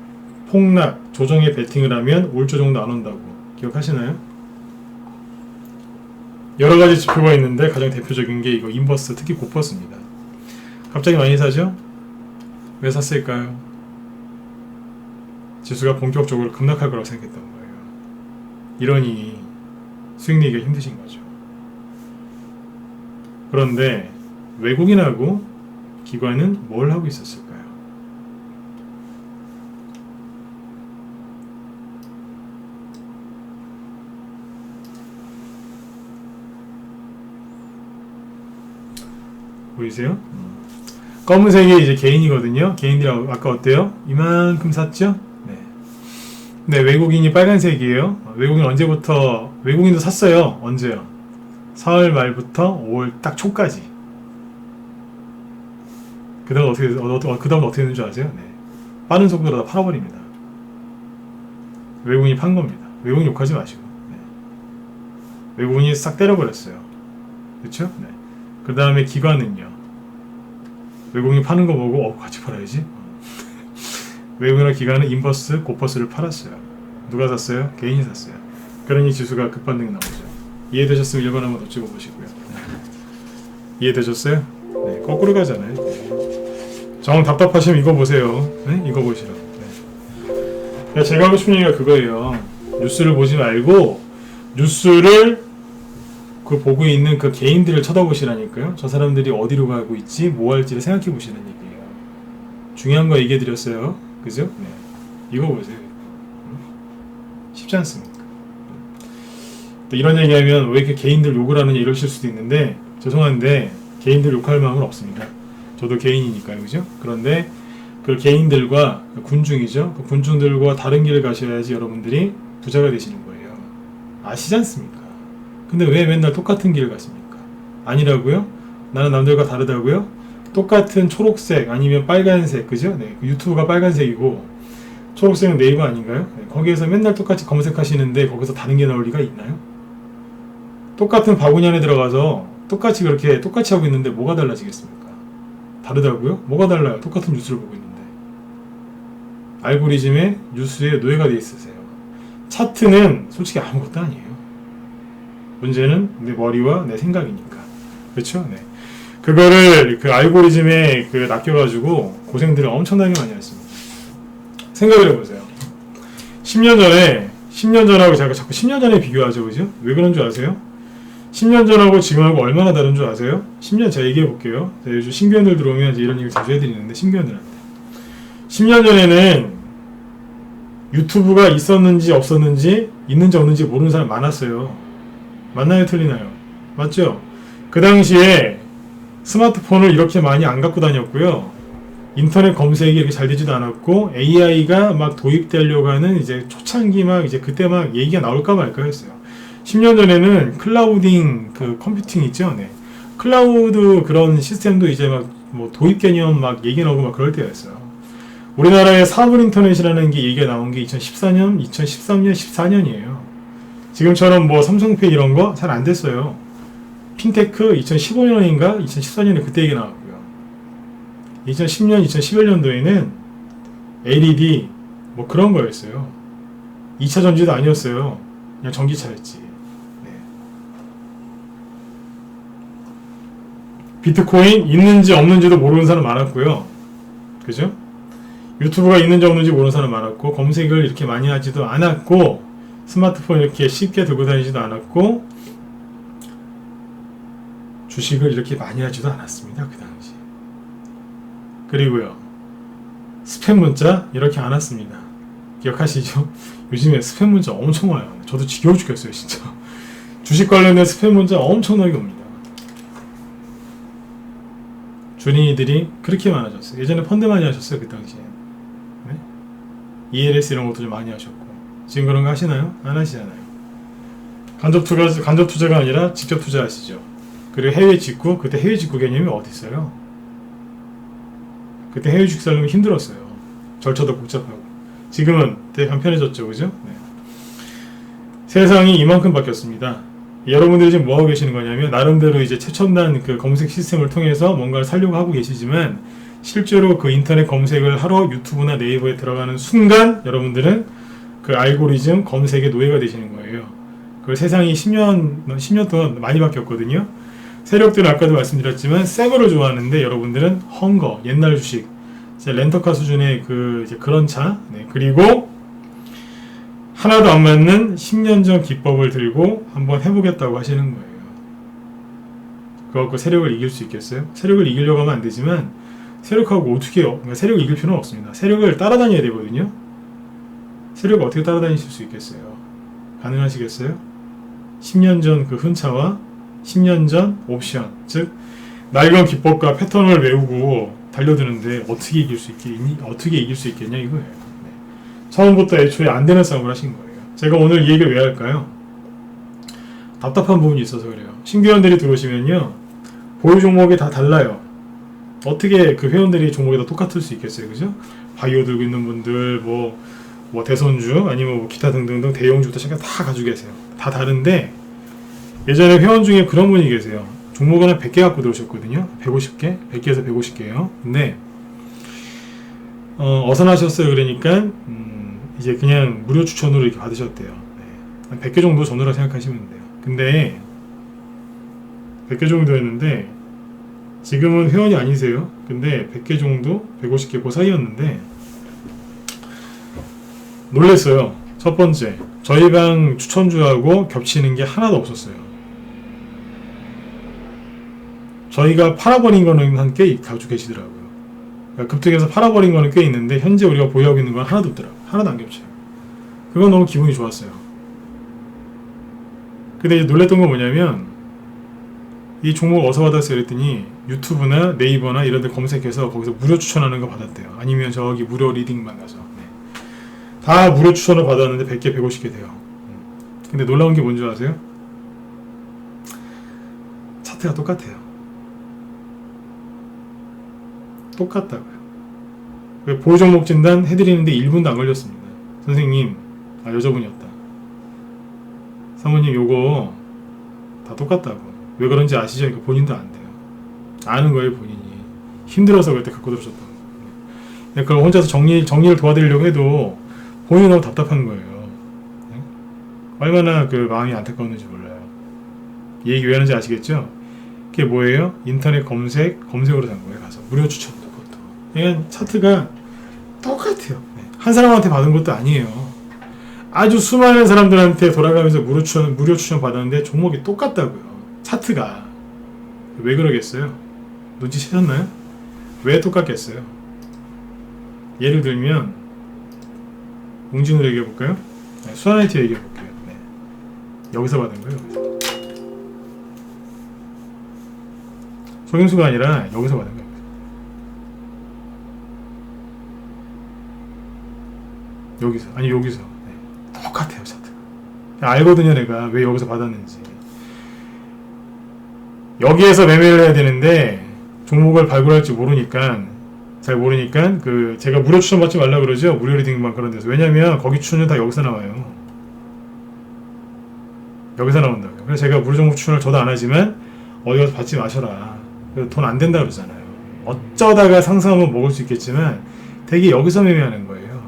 폭락, 조정에 베팅을 하면 올 조정도 안 온다고. 기억하시나요? 여러 가지 지표가 있는데 가장 대표적인 게 이거 인버스, 특히 고퍼스입니다. 갑자기 많이 사죠? 왜 샀을까요? 지수가 본격적으로 급락할 거라고 생각했던 거예요. 이러니 수익 내기가 힘드신 거죠. 그런데 외국인하고 기관은 뭘 하고 있었을까요? 보이세요? 검은색이 이제 개인이거든요. 개인들이 아까 어때요? 이만큼 샀죠? 네, 외국인이 빨간색이에요. 외국인 언제부터, 외국인도 샀어요. 언제요? 4월 말부터 5월 딱 초까지. 그 다음 어떻게 되는 줄 아세요? 네. 빠른 속도로 다 팔아버립니다. 외국인이 판 겁니다. 외국인 욕하지 마시고. 네. 외국인이 싹 때려버렸어요. 그쵸? 네. 그 다음에 기관은요. 외국인이 파는 거 보고, 같이 팔아야지. 외국인과 기관은 인버스, 고퍼스를 팔았어요. 누가 샀어요? 개인이 샀어요. 그러니 지수가 급반등이 나오죠. 이해되셨으면 1번 한번 더 찍어보시고요. 네. 이해되셨어요? 네, 거꾸로 가잖아요. 정 답답하시면 이거 보세요. 네? 이거 보시라. 네. 제가 하고 싶은 얘기가 그거예요. 뉴스를 보지 말고 뉴스를 보고 있는 그 개인들을 쳐다보시라니까요. 저 사람들이 어디로 가고 있지, 뭐 할지를 생각해 보시는 얘기예요. 중요한 거 얘기해 드렸어요. 그죠? 네. 이거 보세요. 쉽지 않습니까? 또 이런 얘기하면 왜 이렇게 개인들 욕을 하느냐 이러실 수도 있는데, 죄송한데 개인들 욕할 마음은 없습니다. 저도 개인이니까요. 그죠? 그런데 그 개인들과 군중이죠. 그 군중들과 다른 길을 가셔야지 여러분들이 부자가 되시는 거예요. 아시지 않습니까? 근데 왜 맨날 똑같은 길을 가십니까? 아니라고요? 나는 남들과 다르다고요? 똑같은 초록색 아니면 빨간색, 그죠? 네, 유튜브가 빨간색이고 초록색은 네이버 아닌가요? 네, 거기에서 맨날 똑같이 검색하시는데 거기서 다른 게 나올 리가 있나요? 똑같은 바구니 안에 들어가서 똑같이 그렇게 똑같이 하고 있는데 뭐가 달라지겠습니까? 다르다고요? 뭐가 달라요? 똑같은 뉴스를 보고 있는데. 알고리즘에 뉴스에 노예가 돼 있으세요. 차트는 솔직히 아무것도 아니에요. 문제는 내 머리와 내 생각이니까. 그렇죠? 네. 그거를 그 알고리즘에 그 낚여가지고 고생들을 엄청나게 많이 했습니다. 생각을 해보세요. 10년 전하고 제가 자꾸 10년 전에 비교하죠. 그죠? 왜 그런 줄 아세요? 10년 전하고 지금하고 얼마나 다른 줄 아세요? 10년 제가 얘기해 볼게요. 요즘 신규원들 들어오면 이제 이런 얘기 자주 해드리는데, 신규원들한테 10년 전에는 유튜브가 있었는지 없었는지 있는지 없는지 모르는 사람 많았어요. 맞나요? 틀리나요? 맞죠? 그 당시에 스마트폰을 이렇게 많이 안 갖고 다녔고요. 인터넷 검색이 이렇게 잘 되지도 않았고, AI가 막 도입되려고 하는 이제 초창기 막 이제 그때 막 얘기가 나올까 말까 했어요. 10년 전에는 클라우딩 그 컴퓨팅 있죠? 네. 클라우드 그런 시스템도 이제 막 뭐 도입 개념 막 얘기 나오고 막 그럴 때였어요. 우리나라의 사물 인터넷이라는 게 얘기가 나온 게 2014년, 2013년, 14년이에요. 지금처럼 뭐 삼성페이 이런 거 잘 안 됐어요. 핀테크 2015년인가 2014년에 그때 얘기 나왔고요. 2010년, 2011년도에는 LED 뭐 그런 거였어요. 2차 전지도 아니었어요. 그냥 전기차였지. 네. 비트코인 있는지 없는지도 모르는 사람 많았고요. 그죠? 유튜브가 있는지 없는지 모르는 사람 많았고, 검색을 이렇게 많이 하지도 않았고, 스마트폰 이렇게 쉽게 들고 다니지도 않았고, 주식을 이렇게 많이 하지도 않았습니다. 그 당시. 그리고요, 스팸 문자 이렇게 안 왔습니다. 기억하시죠? 요즘에 스팸 문자 엄청 와요. 저도 지겨워 죽겠어요, 진짜. 주식 관련된 스팸 문자 엄청나게 옵니다. 준이들이 그렇게 많아졌어요. 예전에 펀드 많이 하셨어요, 그 당시에. 네? ELS 이런 것도 좀 많이 하셨고. 지금 그런 거 하시나요? 안 하시잖아요. 간접 투자가 아니라 직접 투자하시죠. 그리고 해외 직구, 그때 해외 직구 개념이 어디 있어요? 그때 해외 주식 살려면 힘들었어요. 절차도 복잡하고. 지금은 되게 간편해졌죠, 그죠? 네. 세상이 이만큼 바뀌었습니다. 여러분들이 지금 뭐하고 계시는 거냐면, 나름대로 이제 최첨단 그 검색 시스템을 통해서 뭔가를 살려고 하고 계시지만, 실제로 그 인터넷 검색을 하러 유튜브나 네이버에 들어가는 순간, 여러분들은 그 알고리즘 검색의 노예가 되시는 거예요. 그 세상이 10년 동안 많이 바뀌었거든요. 세력들은 아까도 말씀드렸지만 새 거를 좋아하는데, 여러분들은 헝거, 옛날 주식, 렌터카 수준의 이제 그런 차, 네, 그리고 하나도 안 맞는 10년 전 기법을 들고 한번 해보겠다고 하시는 거예요. 그거 갖고 세력을 이길 수 있겠어요? 세력을 이기려고 하면 안 되지만, 세력하고 어떻게 해요? 그러니까 세력을 이길 필요는 없습니다. 세력을 따라다녀야 되거든요. 세력을 어떻게 따라다니실 수 있겠어요? 가능하시겠어요? 10년 전 그 흔차와 10년 전 옵션, 즉 낡은 기법과 패턴을 외우고 달려드는데 어떻게 이길 수 있겠냐 이거예요. 네. 처음부터 애초에 안 되는 싸움을 하신 거예요. 제가 오늘 이 얘기를 왜 할까요? 답답한 부분이 있어서 그래요. 신규원들이 들어오시면요, 보유 종목이 다 달라요. 어떻게 그 회원들이 종목이 다 똑같을 수 있겠어요, 그죠? 바이오 들고 있는 분들, 뭐 대선주, 아니면 뭐 기타 등등등 대형주부터 시작해서 다 가지고 계세요. 다 다른데, 예전에 회원 중에 그런 분이 계세요. 종목을 한 100개 갖고 들어오셨거든요. 150개? 100개에서 150개요. 근데 어선하셨어요. 그러니까 이제 그냥 무료 추천으로 이렇게 받으셨대요. 네. 한 100개 정도 전후라 생각하시면 돼요. 근데 100개 정도였는데 지금은 회원이 아니세요. 근데 100개 정도, 150개 그 사이였는데 놀랬어요. 첫 번째, 저희 방 추천주하고 겹치는 게 하나도 없었어요. 저희가 팔아버린 거는 한 꽤 가지고 계시더라고요. 그러니까 급등해서 팔아버린 거는 꽤 있는데 현재 우리가 보유하고 있는 건 하나도 없더라고요. 하나도 안 겹쳐요. 그건 너무 기분이 좋았어요. 근데 이제 놀랬던 건 뭐냐면 이 종목 어디서 받았어요? 그랬더니 유튜브나 네이버나 이런 데 검색해서 거기서 무료 추천하는 거 받았대요. 아니면 저기 무료 리딩만 가서. 네. 다 무료 추천을 받았는데 100개, 150개 돼요. 근데 놀라운 게 뭔지 아세요? 차트가 똑같아요. 똑같다고요. 보유 종목 진단 해드리는데 1분도 안 걸렸습니다. 선생님, 여자분이었다. 사모님 요거 다 똑같다고. 왜 그런지 아시죠? 그러니까 본인도 안 돼요. 아는 거예요, 본인이. 힘들어서 그때 갖고 들으셨다고. 그걸 혼자서 정리를 도와드리려고 해도 본인이 너무 답답한 거예요. 얼마나 그 마음이 안타까웠는지 몰라요. 이 얘기 왜 하는지 아시겠죠? 그게 뭐예요? 인터넷 검색으로 산 거예요. 가서 무료 추천 그것도. 그냥 차트가 똑같아요. 한 사람한테 받은 것도 아니에요. 아주 수많은 사람들한테 돌아가면서 무료 추천 받았는데 종목이 똑같다고요. 차트가. 왜 그러겠어요? 눈치채셨나요? 왜 똑같겠어요? 예를 들면 웅진으로 얘기해볼까요? 수아나이트 얘기해볼게요. 네. 여기서 받은 거예요. 여기서. 송영수가 아니라 여기서 받은 거예요. 여기서. 아니 여기서. 네. 똑같아요. 차트가. 알거든요. 내가 왜 여기서 받았는지. 여기에서 매매를 해야 되는데 종목을 발굴할지 모르니까 잘 모르니까 제가 무료 추천 받지 말라 그러죠. 무료 리딩만 그런 데서. 왜냐면 거기 추천은 다 여기서 나와요. 여기서 나온다고요. 그래서 제가 무료 종목 추천을 저도 안 하지만 어디 가서 받지 마셔라. 돈 안 된다 그러잖아요. 어쩌다가 상승하면 먹을 수 있겠지만 되게 여기서 매매하는 거예요.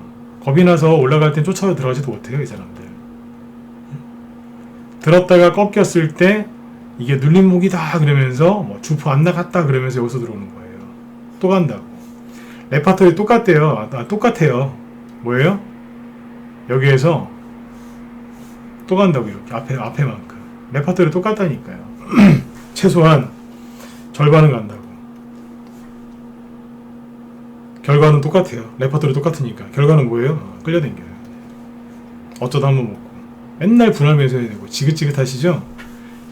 겁이 나서 올라갈 땐 쫓아서 들어가지도 못해요. 이 사람들. 들었다가 꺾였을 때 이게 눌림목이다 그러면서 뭐 주포 안 나갔다 그러면서 여기서 들어오는 거예요. 또 간다고. 레파토리 똑같대요. 똑같아요. 뭐예요? 여기에서 또 간다고. 이렇게 앞에만큼 레파토리 똑같다니까요. 최소한 절반은 간다고. 결과는 똑같아요. 레파토리 똑같으니까. 결과는 뭐예요? 끌려당겨요. 어쩌다 한번 먹고. 맨날 분할 매수해야 되고. 지긋지긋하시죠?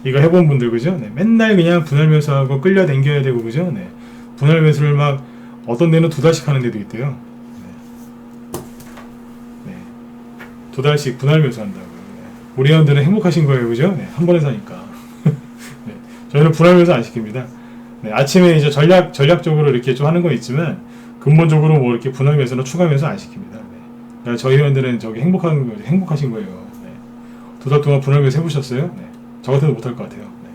이거 해본 분들 그죠? 네. 맨날 그냥 분할 매수하고 끌려당겨야 되고 그죠? 네. 분할 매수를 막 어떤 데는 2달씩 하는 데도 있대요. 네. 2달씩 분할 매수한다고요. 네. 우리 회원들은 행복하신 거예요, 그죠? 네. 한 번에 사니까. 네. 저희는 분할 매수 안 시킵니다. 네. 아침에 이제 전략적으로 이렇게 좀 하는 건 있지만 근본적으로 뭐 이렇게 분할 매수나 추가 매수 안 시킵니다. 네. 그러니까 저희 회원들은 저기 행복하신 거예요. 네. 2달 동안 분할 매수 해보셨어요? 네. 저 같아도 못할 것 같아요. 네.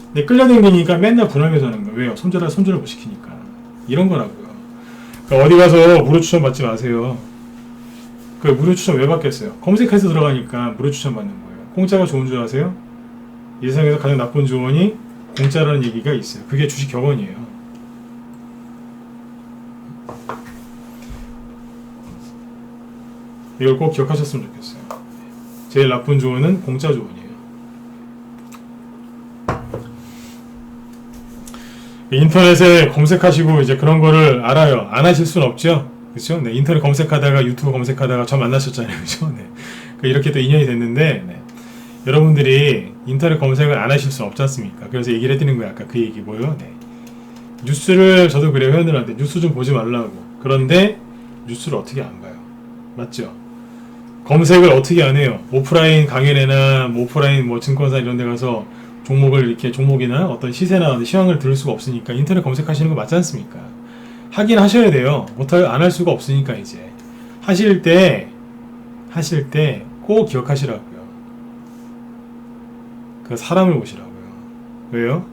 근데 끌려다니니까 맨날 분할 매수하는 거예요. 왜요? 손절을 못 시키니까. 이런 거라고요. 그러니까 어디 가서 무료 추천 받지 마세요. 그 무료 추천 왜 받겠어요? 검색해서 들어가니까 무료 추천 받는 거예요. 공짜가 좋은 줄 아세요? 이 세상에서 가장 나쁜 조언이 공짜라는 얘기가 있어요. 그게 주식 격언이에요. 이걸 꼭 기억하셨으면 좋겠어요. 제일 나쁜 조언은 공짜 조언이에요. 인터넷에 검색하시고 이제 그런 거를 알아요. 안 하실 수는 없죠. 그렇죠? 네, 인터넷 검색하다가 유튜브 검색하다가 저 만나셨잖아요. 그렇죠? 네. 이렇게 또 인연이 됐는데 네. 여러분들이 인터넷 검색을 안 하실 수 없지 않습니까? 그래서 얘기를 해드리는 거예요. 아까 그 얘기 뭐예요? 네. 뉴스를 저도 그래요. 회원들한테 뉴스 좀 보지 말라고. 그런데 뉴스를 어떻게 안 봐요? 맞죠? 검색을 어떻게 안 해요? 오프라인 강연회나 뭐 오프라인 뭐 증권사 이런 데 가서 종목을 이렇게 종목이나 어떤 시세나 시황을 들을 수가 없으니까 인터넷 검색하시는 거 맞지 않습니까? 하긴 하셔야 돼요. 안 할 수가 없으니까 이제 하실 때 꼭 기억하시라고요. 그 사람을 보시라고요. 왜요?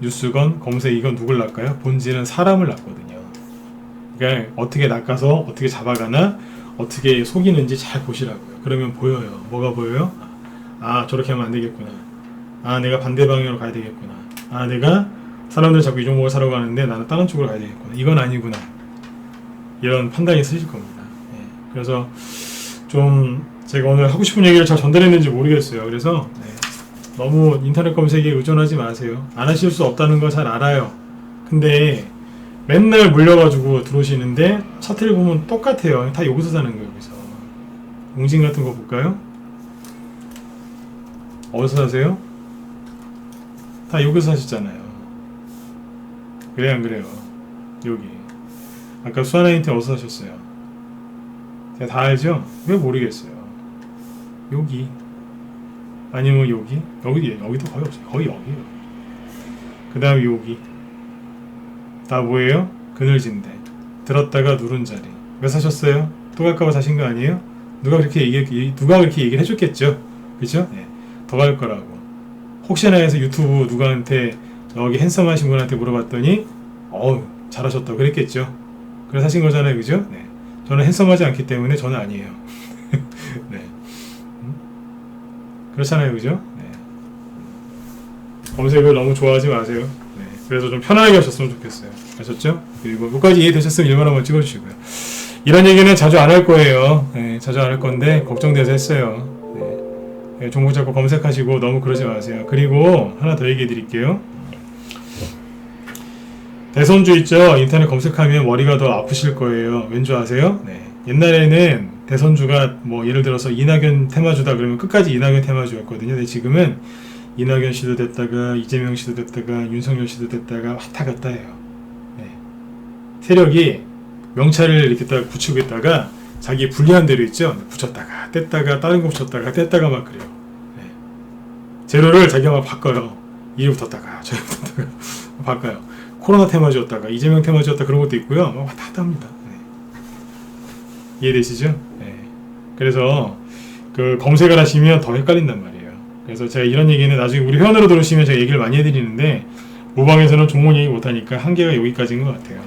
뉴스건 검색이건 누굴 낚아요? 본질은 사람을 낚거든요. 그러니까 어떻게 낚아서 어떻게 잡아가나 어떻게 속이는지 잘 보시라고요. 그러면 보여요. 뭐가 보여요? 아, 저렇게 하면 안 되겠구나. 아, 내가 반대 방향으로 가야 되겠구나. 아, 내가 사람들 자꾸 이 종목을 사러 가는데 나는 다른 쪽으로 가야 되겠구나. 이건 아니구나. 이런 판단이 쓰실 겁니다. 네. 그래서 좀 제가 오늘 하고 싶은 얘기를 잘 전달했는지 모르겠어요. 그래서 네. 너무 인터넷 검색에 의존하지 마세요. 안 하실 수 없다는 거 잘 알아요. 근데 맨날 물려가지고 들어오시는데 차트를 보면 똑같아요. 다 여기서 사는 거예요. 여기서 웅진 같은 거 볼까요? 어디서 사세요? 다 여기서 사셨잖아요. 그래 안 그래요? 여기 아까 수아나인테 어디서 사셨어요? 제가 다 알죠? 왜 모르겠어요? 여기 아니면 여기도 거의 없어요. 거의 여기요. 그 다음에 여기 다 뭐예요? 그늘진데 들었다가 누른 자리. 왜 사셨어요? 또 갈까봐 사신 거 아니에요? 누가 그렇게 얘기를 해줬겠죠? 그죠? 네. 더 갈 거라고. 혹시나 해서 유튜브 누구한테 여기 핸섬하신 분한테 물어봤더니 잘하셨다고 그랬겠죠? 그래서 사신 거잖아요. 그죠? 네. 저는 핸섬하지 않기 때문에 저는 아니에요. 네. 그렇잖아요. 그죠? 네. 검색을 너무 좋아하지 마세요. 네. 그래서 좀 편안하게 하셨으면 좋겠어요. 아셨죠? 그리고 끝까지 이해되셨으면 1번 한번 찍어주시고요. 이런 얘기는 자주 안 할 거예요. 네, 자주 안 할 건데 걱정돼서 했어요. 네, 종목 잡고 검색하시고 너무 그러지 마세요. 그리고 하나 더 얘기해 드릴게요. 대선주 있죠? 인터넷 검색하면 머리가 더 아프실 거예요. 왠 줄 아세요? 네. 옛날에는 대선주가 뭐 예를 들어서 이낙연 테마주다 그러면 끝까지 이낙연 테마주였거든요. 근데 지금은 이낙연 씨도 됐다가 이재명 씨도 됐다가 윤석열 씨도 됐다가 왔다 갔다 해요. 네. 세력이 명찰을 이렇게 딱 붙이고 있다가 자기 불리한 대로 있죠. 붙였다가 뗐다가 다른 거 붙였다가 뗐다가 막 그래요. 네. 재료를 자기가 막 바꿔요. 이를 붙었다가 저기 붙었다가 바꿔요. 코로나 테마주였다가 이재명 테마주였다 그런 것도 있고요. 막 왔다 갔다 합니다. 네. 이해되시죠? 네. 그래서 그 검색을 하시면 더 헷갈린단 말이에요. 그래서 제가 이런 얘기는 나중에 우리 회원으로 들어오시면 제가 얘기를 많이 해드리는데 무방에서는 종목 얘기 못하니까 한계가 여기까지인 것 같아요.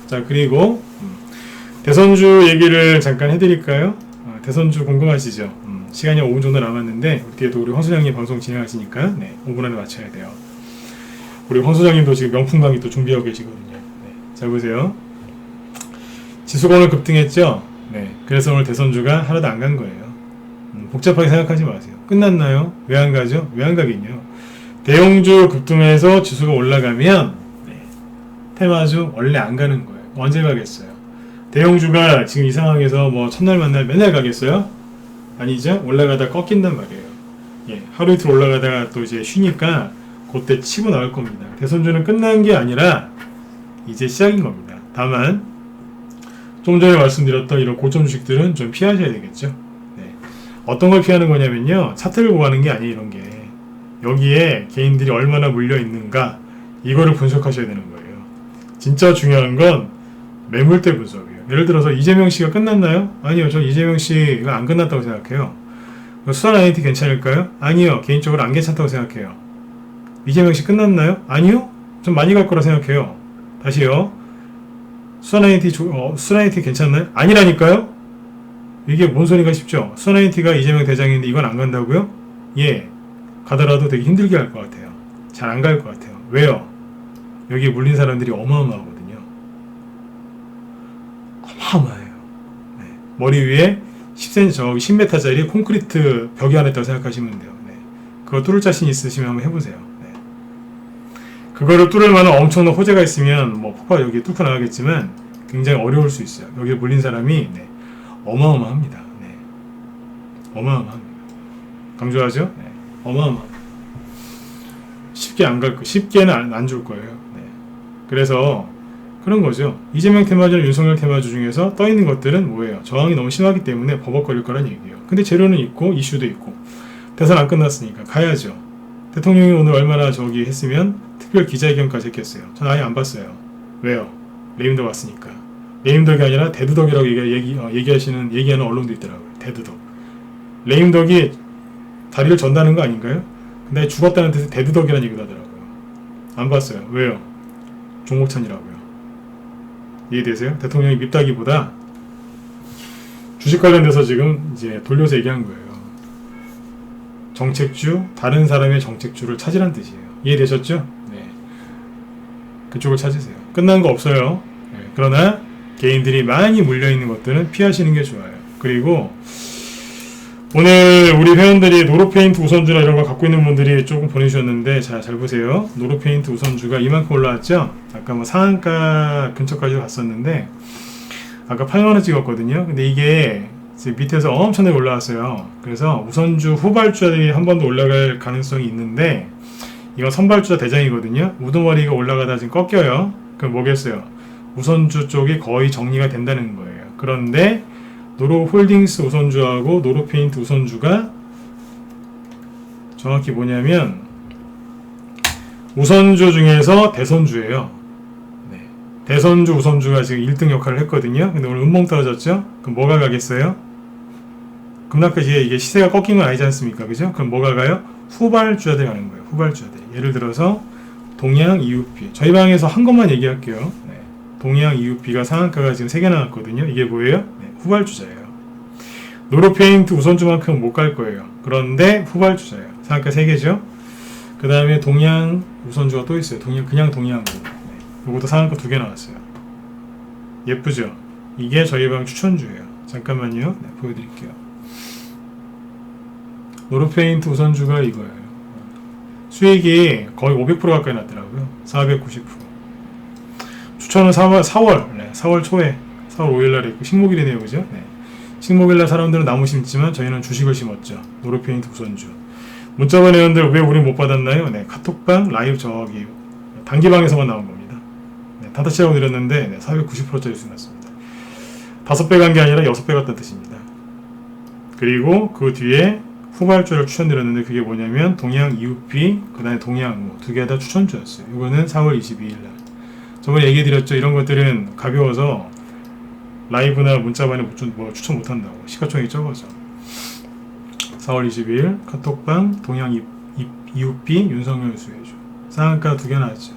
자, 그리고 대선주 얘기를 잠깐 해드릴까요? 대선주 궁금하시죠? 시간이 5분 정도 남았는데 뒤에도 우리 황 소장님 방송 진행하시니까 5분 안에 맞춰야 돼요. 우리 황 소장님도 지금 명품 강의 또 준비하고 계시거든요. 네. 자, 보세요. 지수가 오늘 급등했죠? 네. 그래서 오늘 대선주가 하나도 안 간 거예요. 복잡하게 생각하지 마세요. 끝났나요? 왜 안 가죠? 왜 안 가겠냐? 대형주 급등해서 지수가 올라가면 테마주 원래 안 가는 거예요. 언제 가겠어요? 대형주가 지금 이 상황에서 뭐 첫날 만날 맨날 가겠어요? 아니죠? 올라가다 꺾인단 말이에요. 예, 하루 이틀 올라가다가 또 이제 쉬니까 그때 치고 나올 겁니다. 대선주는 끝난 게 아니라 이제 시작인 겁니다. 다만 좀 전에 말씀드렸던 이런 고점 주식들은 좀 피하셔야 되겠죠. 네. 어떤 걸 피하는 거냐면요. 차트를 보고 하는 게 아니에요. 이런 게. 여기에 개인들이 얼마나 물려 있는가 이거를 분석하셔야 되는 거예요. 진짜 중요한 건 매물대 분석이에요. 예를 들어서 이재명 씨가 끝났나요? 아니요. 전 이재명 씨가 안 끝났다고 생각해요. 수완 아이티 괜찮을까요? 아니요. 개인적으로 안 괜찮다고 생각해요. 이재명 씨 끝났나요? 아니요. 좀 많이 갈 거라 생각해요. 다시요. 수완 아이티 괜찮나요? 아니라니까요? 이게 뭔 소리가 싶죠? 수완 아이티가 이재명 대장인데 이건 안 간다고요? 예. 가더라도 되게 힘들게 할 것 같아요. 잘 안 갈 것 같아요. 왜요? 여기에 물린 사람들이 어마어마하거든요. 어마어마해요. 네. 머리 위에 10m짜리 콘크리트 벽이 하나 있다고 생각하시면 돼요. 네. 그거 뚫을 자신 있으시면 한번 해보세요. 네. 그거를 뚫을 만한 엄청난 호재가 있으면 뭐 폭발 여기 뚫고 나가겠지만 굉장히 어려울 수 있어요. 여기에 물린 사람이 어마어마합니다. 네. 어마어마합니다. 강조하죠? 네. 어마어마합니다. 쉽게 안 갈 거, 쉽게는 안 줄 거예요. 네. 그래서 그런 거죠. 이재명 테마주나 윤석열 테마주 중에서 떠 있는 것들은 뭐예요? 저항이 너무 심하기 때문에 버벅거릴 거란 얘기예요. 근데 재료는 있고 이슈도 있고 대선 안 끝났으니까 가야죠. 대통령이 오늘 얼마나 저기 했으면 특별 기자회견까지 했겠어요. 전 아예 안 봤어요. 왜요? 레임덕 왔으니까. 레임덕이 아니라 대두덕이라고 얘기하는 언론도 있더라고요. 대두덕. 레임덕이 다리를 전다는 거 아닌가요? 근데 죽었다는 뜻의 대두덕이라는 얘기도 하더라고요. 안 봤어요. 왜요? 종목찬이라고요. 이해되세요? 대통령이 밉다기보다 주식 관련돼서 지금 이제 돌려서 얘기한 거예요. 정책주, 다른 사람의 정책주를 찾으란 뜻이에요. 이해되셨죠? 네. 그쪽을 찾으세요. 끝난 거 없어요. 네. 그러나 개인들이 많이 물려있는 것들은 피하시는 게 좋아요. 그리고 오늘 우리 회원들이 노로페인트 우선주나 이런 거 갖고 있는 분들이 조금 보내주셨는데, 자, 잘 보세요. 노로페인트 우선주가 이만큼 올라왔죠? 아까 뭐 상한가 근처까지 갔었는데, 아까 8만원 찍었거든요. 근데 이게 밑에서 엄청나게 올라왔어요. 그래서 우선주 후발주자들이 한 번 더 올라갈 가능성이 있는데, 이건 선발주자 대장이거든요. 우두머리가 올라가다 지금 꺾여요. 그럼 뭐겠어요? 우선주 쪽이 거의 정리가 된다는 거예요. 그런데 노로홀딩스 우선주하고 노로페인트 우선주가 정확히 뭐냐면 우선주 중에서 대선주예요. 네. 대선주 우선주가 지금 1등 역할을 했거든요. 근데 오늘 음봉 떨어졌죠? 그럼 뭐가 가겠어요? 급락까지 이게 시세가 꺾인 건 아니지 않습니까? 그죠? 그럼 뭐가 가요? 후발주자들이 가는 거예요. 후발주자들. 예를 들어서 동양 EUP. 저희 방에서 한 것만 얘기할게요. 네. 동양 EUP가 상한가가 지금 3개 나왔거든요. 이게 뭐예요? 네. 후발주자예요. 노로페인트 우선주만큼 못 갈 거예요. 그런데 후발주자예요. 상한가 3개죠. 그 다음에 동양 우선주가 또 있어요. 그냥 동양으로. 네. 이것도 상한가 2개 나왔어요. 예쁘죠? 이게 저희 방 추천주예요. 잠깐만요. 네, 보여드릴게요. 노로페인트 우선주가 이거예요. 수익이 거의 500% 가까이 났더라고요. 490%. 추천은 4월 초에 4월 5일날에 있고 식목일이네요. 그죠? 네. 식목일날 사람들은 나무 심지만 저희는 주식을 심었죠. 노로페인트 우선주. 문자번 회원들 왜 우리 못 받았나요? 네. 카톡방 라이브 저기 단기방에서만 나온 겁니다. 네. 다다치라고 드렸는데 네. 490%짜리 수익 났습니다. 5배 간 게 아니라 6배 갔다는 뜻입니다. 그리고 그 뒤에 후발주를 추천드렸는데 그게 뭐냐면 동양 EUP 그 다음에 동양 두 개 다 추천주였어요. 이거는 4월 22일날 저번에 얘기해드렸죠. 이런 것들은 가벼워서 라이브나 문자반에 추천 못한다고. 시가총액이 적어서. 4월 22일 카톡방 동양 EUP 윤석열 수혜주 상한가 2개 나왔죠.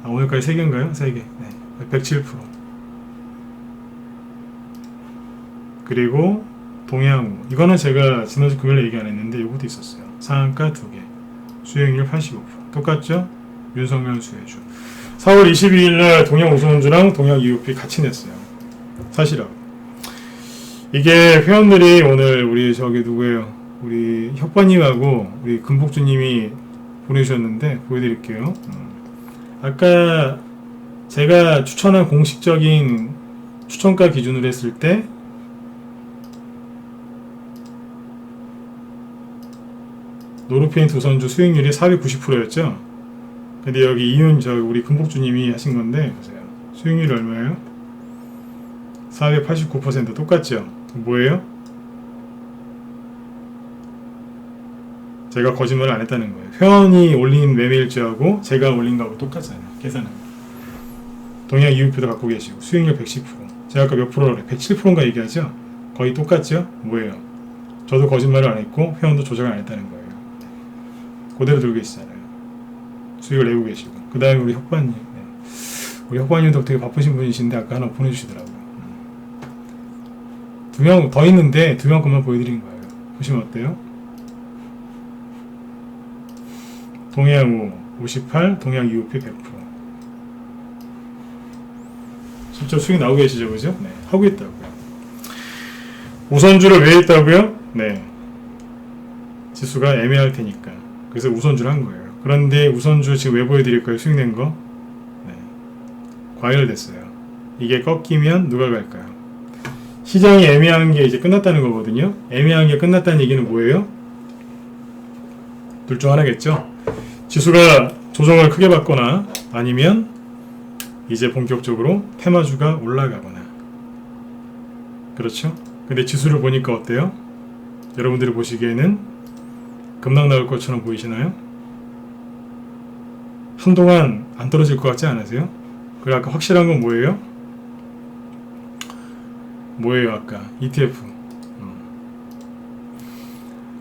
오늘까지 3개인가요? 3개. 네. 107%. 그리고 동양우 이거는 제가 지난주 금요일에 얘기 안 했는데 이것도 있었어요. 상한가 2개 수익률 85% 똑같죠? 윤석열 수혜주 4월 22일날 동양 우선주랑 동양 EUP 같이 냈어요. 사실하고 이게 회원들이 오늘 우리 저기 누구예요? 우리 혁반님하고 우리 금복주님이 보내주셨는데 보여드릴게요. 아까 제가 추천한 공식적인 추천가 기준으로 했을 때 노로페인트 우선주 수익률이 490%였죠. 근데 여기 이윤 우리 금복주님이 하신 건데 보세요. 수익률이 얼마예요? 489% 똑같죠. 뭐예요? 제가 거짓말을 안 했다는 거예요. 회원이 올린 매매일주하고 제가 올린 거하고 똑같잖아요. 계산은. 동양 EUP도 갖고 계시고 수익률 110%. 제가 아까 몇 프로래? 107%인가 얘기하죠? 거의 똑같죠? 뭐예요? 저도 거짓말을 안 했고 회원도 조작을 안 했다는 거예요. 그대로 들고 계시잖아요. 수익을 내고 계시고. 그 다음에 우리 혁반님. 네. 우리 혁반님도 되게 바쁘신 분이신데 아까 하나 보내주시더라고요. 2명 더 있는데 2명 것만 보여드린 거예요. 보시면 어때요? 동양우 58, 동양 EUP 100%. 실제 수익 나오고 계시죠, 그죠? 네, 하고 있다고요. 우선주를 왜 했다고요? 네, 지수가 애매할 테니까. 그래서 우선주를 한 거예요. 그런데 우선주 지금 왜 보여드릴까요? 수익 낸 거? 네, 과열됐어요. 이게 꺾이면 누가 갈까요? 시장이 애매한 게 이제 끝났다는 거거든요. 애매한 게 끝났다는 얘기는 뭐예요? 둘 중 하나겠죠. 지수가 조정을 크게 받거나 아니면 이제 본격적으로 테마주가 올라가거나. 그렇죠? 근데 지수를 보니까 어때요? 여러분들이 보시기에는 급락 나올 것처럼 보이시나요? 한동안 안 떨어질 것 같지 않으세요? 그리고 아까 확실한 건 뭐예요? 뭐예요 아까? ETF.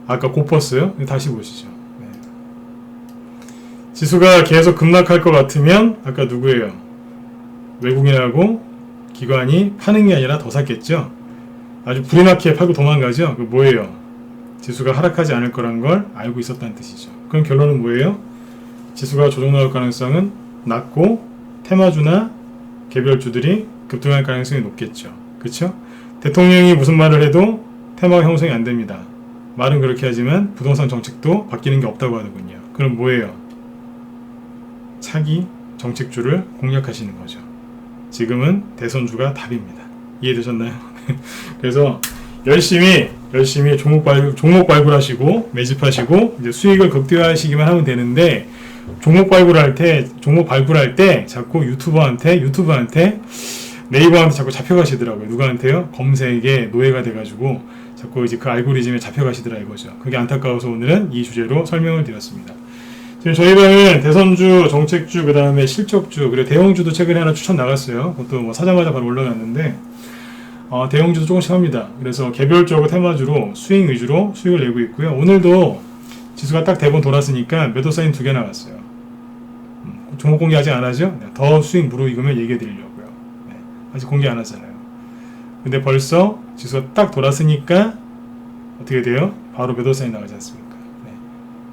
아까 고퍼스요? 다시 보시죠. 네. 지수가 계속 급락할 것 같으면 아까 누구예요? 외국인하고 기관이 파는 게 아니라 더 샀겠죠? 아주 불이 나게 팔고 도망가죠? 그 뭐예요? 지수가 하락하지 않을 거란 걸 알고 있었다는 뜻이죠. 그럼 결론은 뭐예요? 지수가 조정 나올 가능성은 낮고 테마주나 개별주들이 급등할 가능성이 높겠죠. 그쵸? 대통령이 무슨 말을 해도 테마가 형성이 안 됩니다. 말은 그렇게 하지만 부동산 정책도 바뀌는 게 없다고 하더군요. 그럼 뭐예요? 차기 정책주를 공략하시는 거죠. 지금은 대선주가 답입니다. 이해되셨나요? 그래서 열심히 종목 발굴하시고 매집하시고 이제 수익을 극대화하시기만 하면 되는데, 종목 발굴할 때 자꾸 유튜브한테 네이버한테 자꾸 잡혀가시더라고요. 누구한테요? 검색에 노예가 돼가지고 자꾸 이제 그 알고리즘에 잡혀가시더라 이거죠. 그게 안타까워서 오늘은 이 주제로 설명을 드렸습니다. 지금 저희 방은 대선주, 정책주, 그 다음에 실적주, 그리고 대형주도 최근에 하나 추천 나갔어요. 그것도 뭐 사자마자 바로 올라갔는데, 대형주도 조금씩 합니다. 그래서 개별적으로 테마주로 수익 위주로 수익을 내고 있고요. 오늘도 지수가 딱 대본 돌았으니까 매도 사인 2개 나왔어요. 종목 공개 아직 안 하죠? 네, 더 수익 무르익으면 얘기해 드리려고요. 네, 아직 공개 안 하잖아요. 근데 벌써 지수가 딱 돌았으니까 어떻게 돼요? 바로 매도 사인 나가지 않습니까? 네.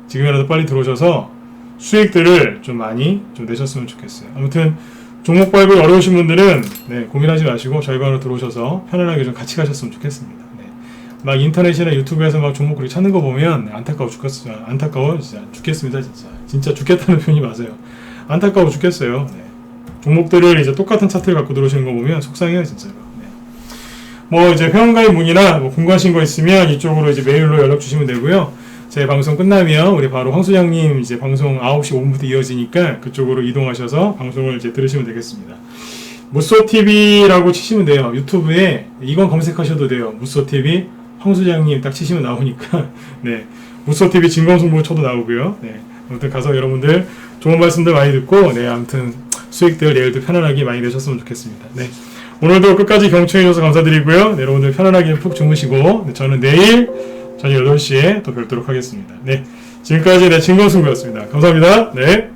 지금이라도 빨리 들어오셔서 수익들을 좀 많이 좀 내셨으면 좋겠어요. 아무튼 종목 발굴 어려우신 분들은 고민하지 마시고 저희 방으로 들어오셔서 편안하게 좀 같이 가셨으면 좋겠습니다. 네. 막 인터넷이나 유튜브에서 막 종목 그렇게 찾는 거 보면 안타까워 진짜 죽겠습니다. 진짜 죽겠다는 표현이 맞아요. 안타까워 죽겠어요. 네. 종목들을 이제 똑같은 차트를 갖고 들어오시는 거 보면 속상해요, 진짜로. 네. 뭐 이제 회원가입 문의나 뭐 궁금하신 거 있으면 이쪽으로 이제 메일로 연락 주시면 되고요. 제 방송 끝나면 우리 바로 황 소장님 이제 방송 9시 5분부터 이어지니까 그쪽으로 이동하셔서 방송을 이제 들으시면 되겠습니다. 무쏘TV라고 치시면 돼요. 유튜브에 이건 검색하셔도 돼요. 무쏘TV 황 소장님 딱 치시면 나오니까 네. 무쏘TV 진검승부 쳐도 나오고요. 네. 아무튼 가서 여러분들 좋은 말씀들 많이 듣고 아무튼 수익들 내일도 편안하게 많이 내셨으면 좋겠습니다. 네. 오늘도 끝까지 경청해주셔서 감사드리고요. 네, 여러분들 편안하게 푹 주무시고 저는 내일 저녁 8시에 또 뵙도록 하겠습니다. 네. 지금까지 진검승부였습니다. 감사합니다. 네.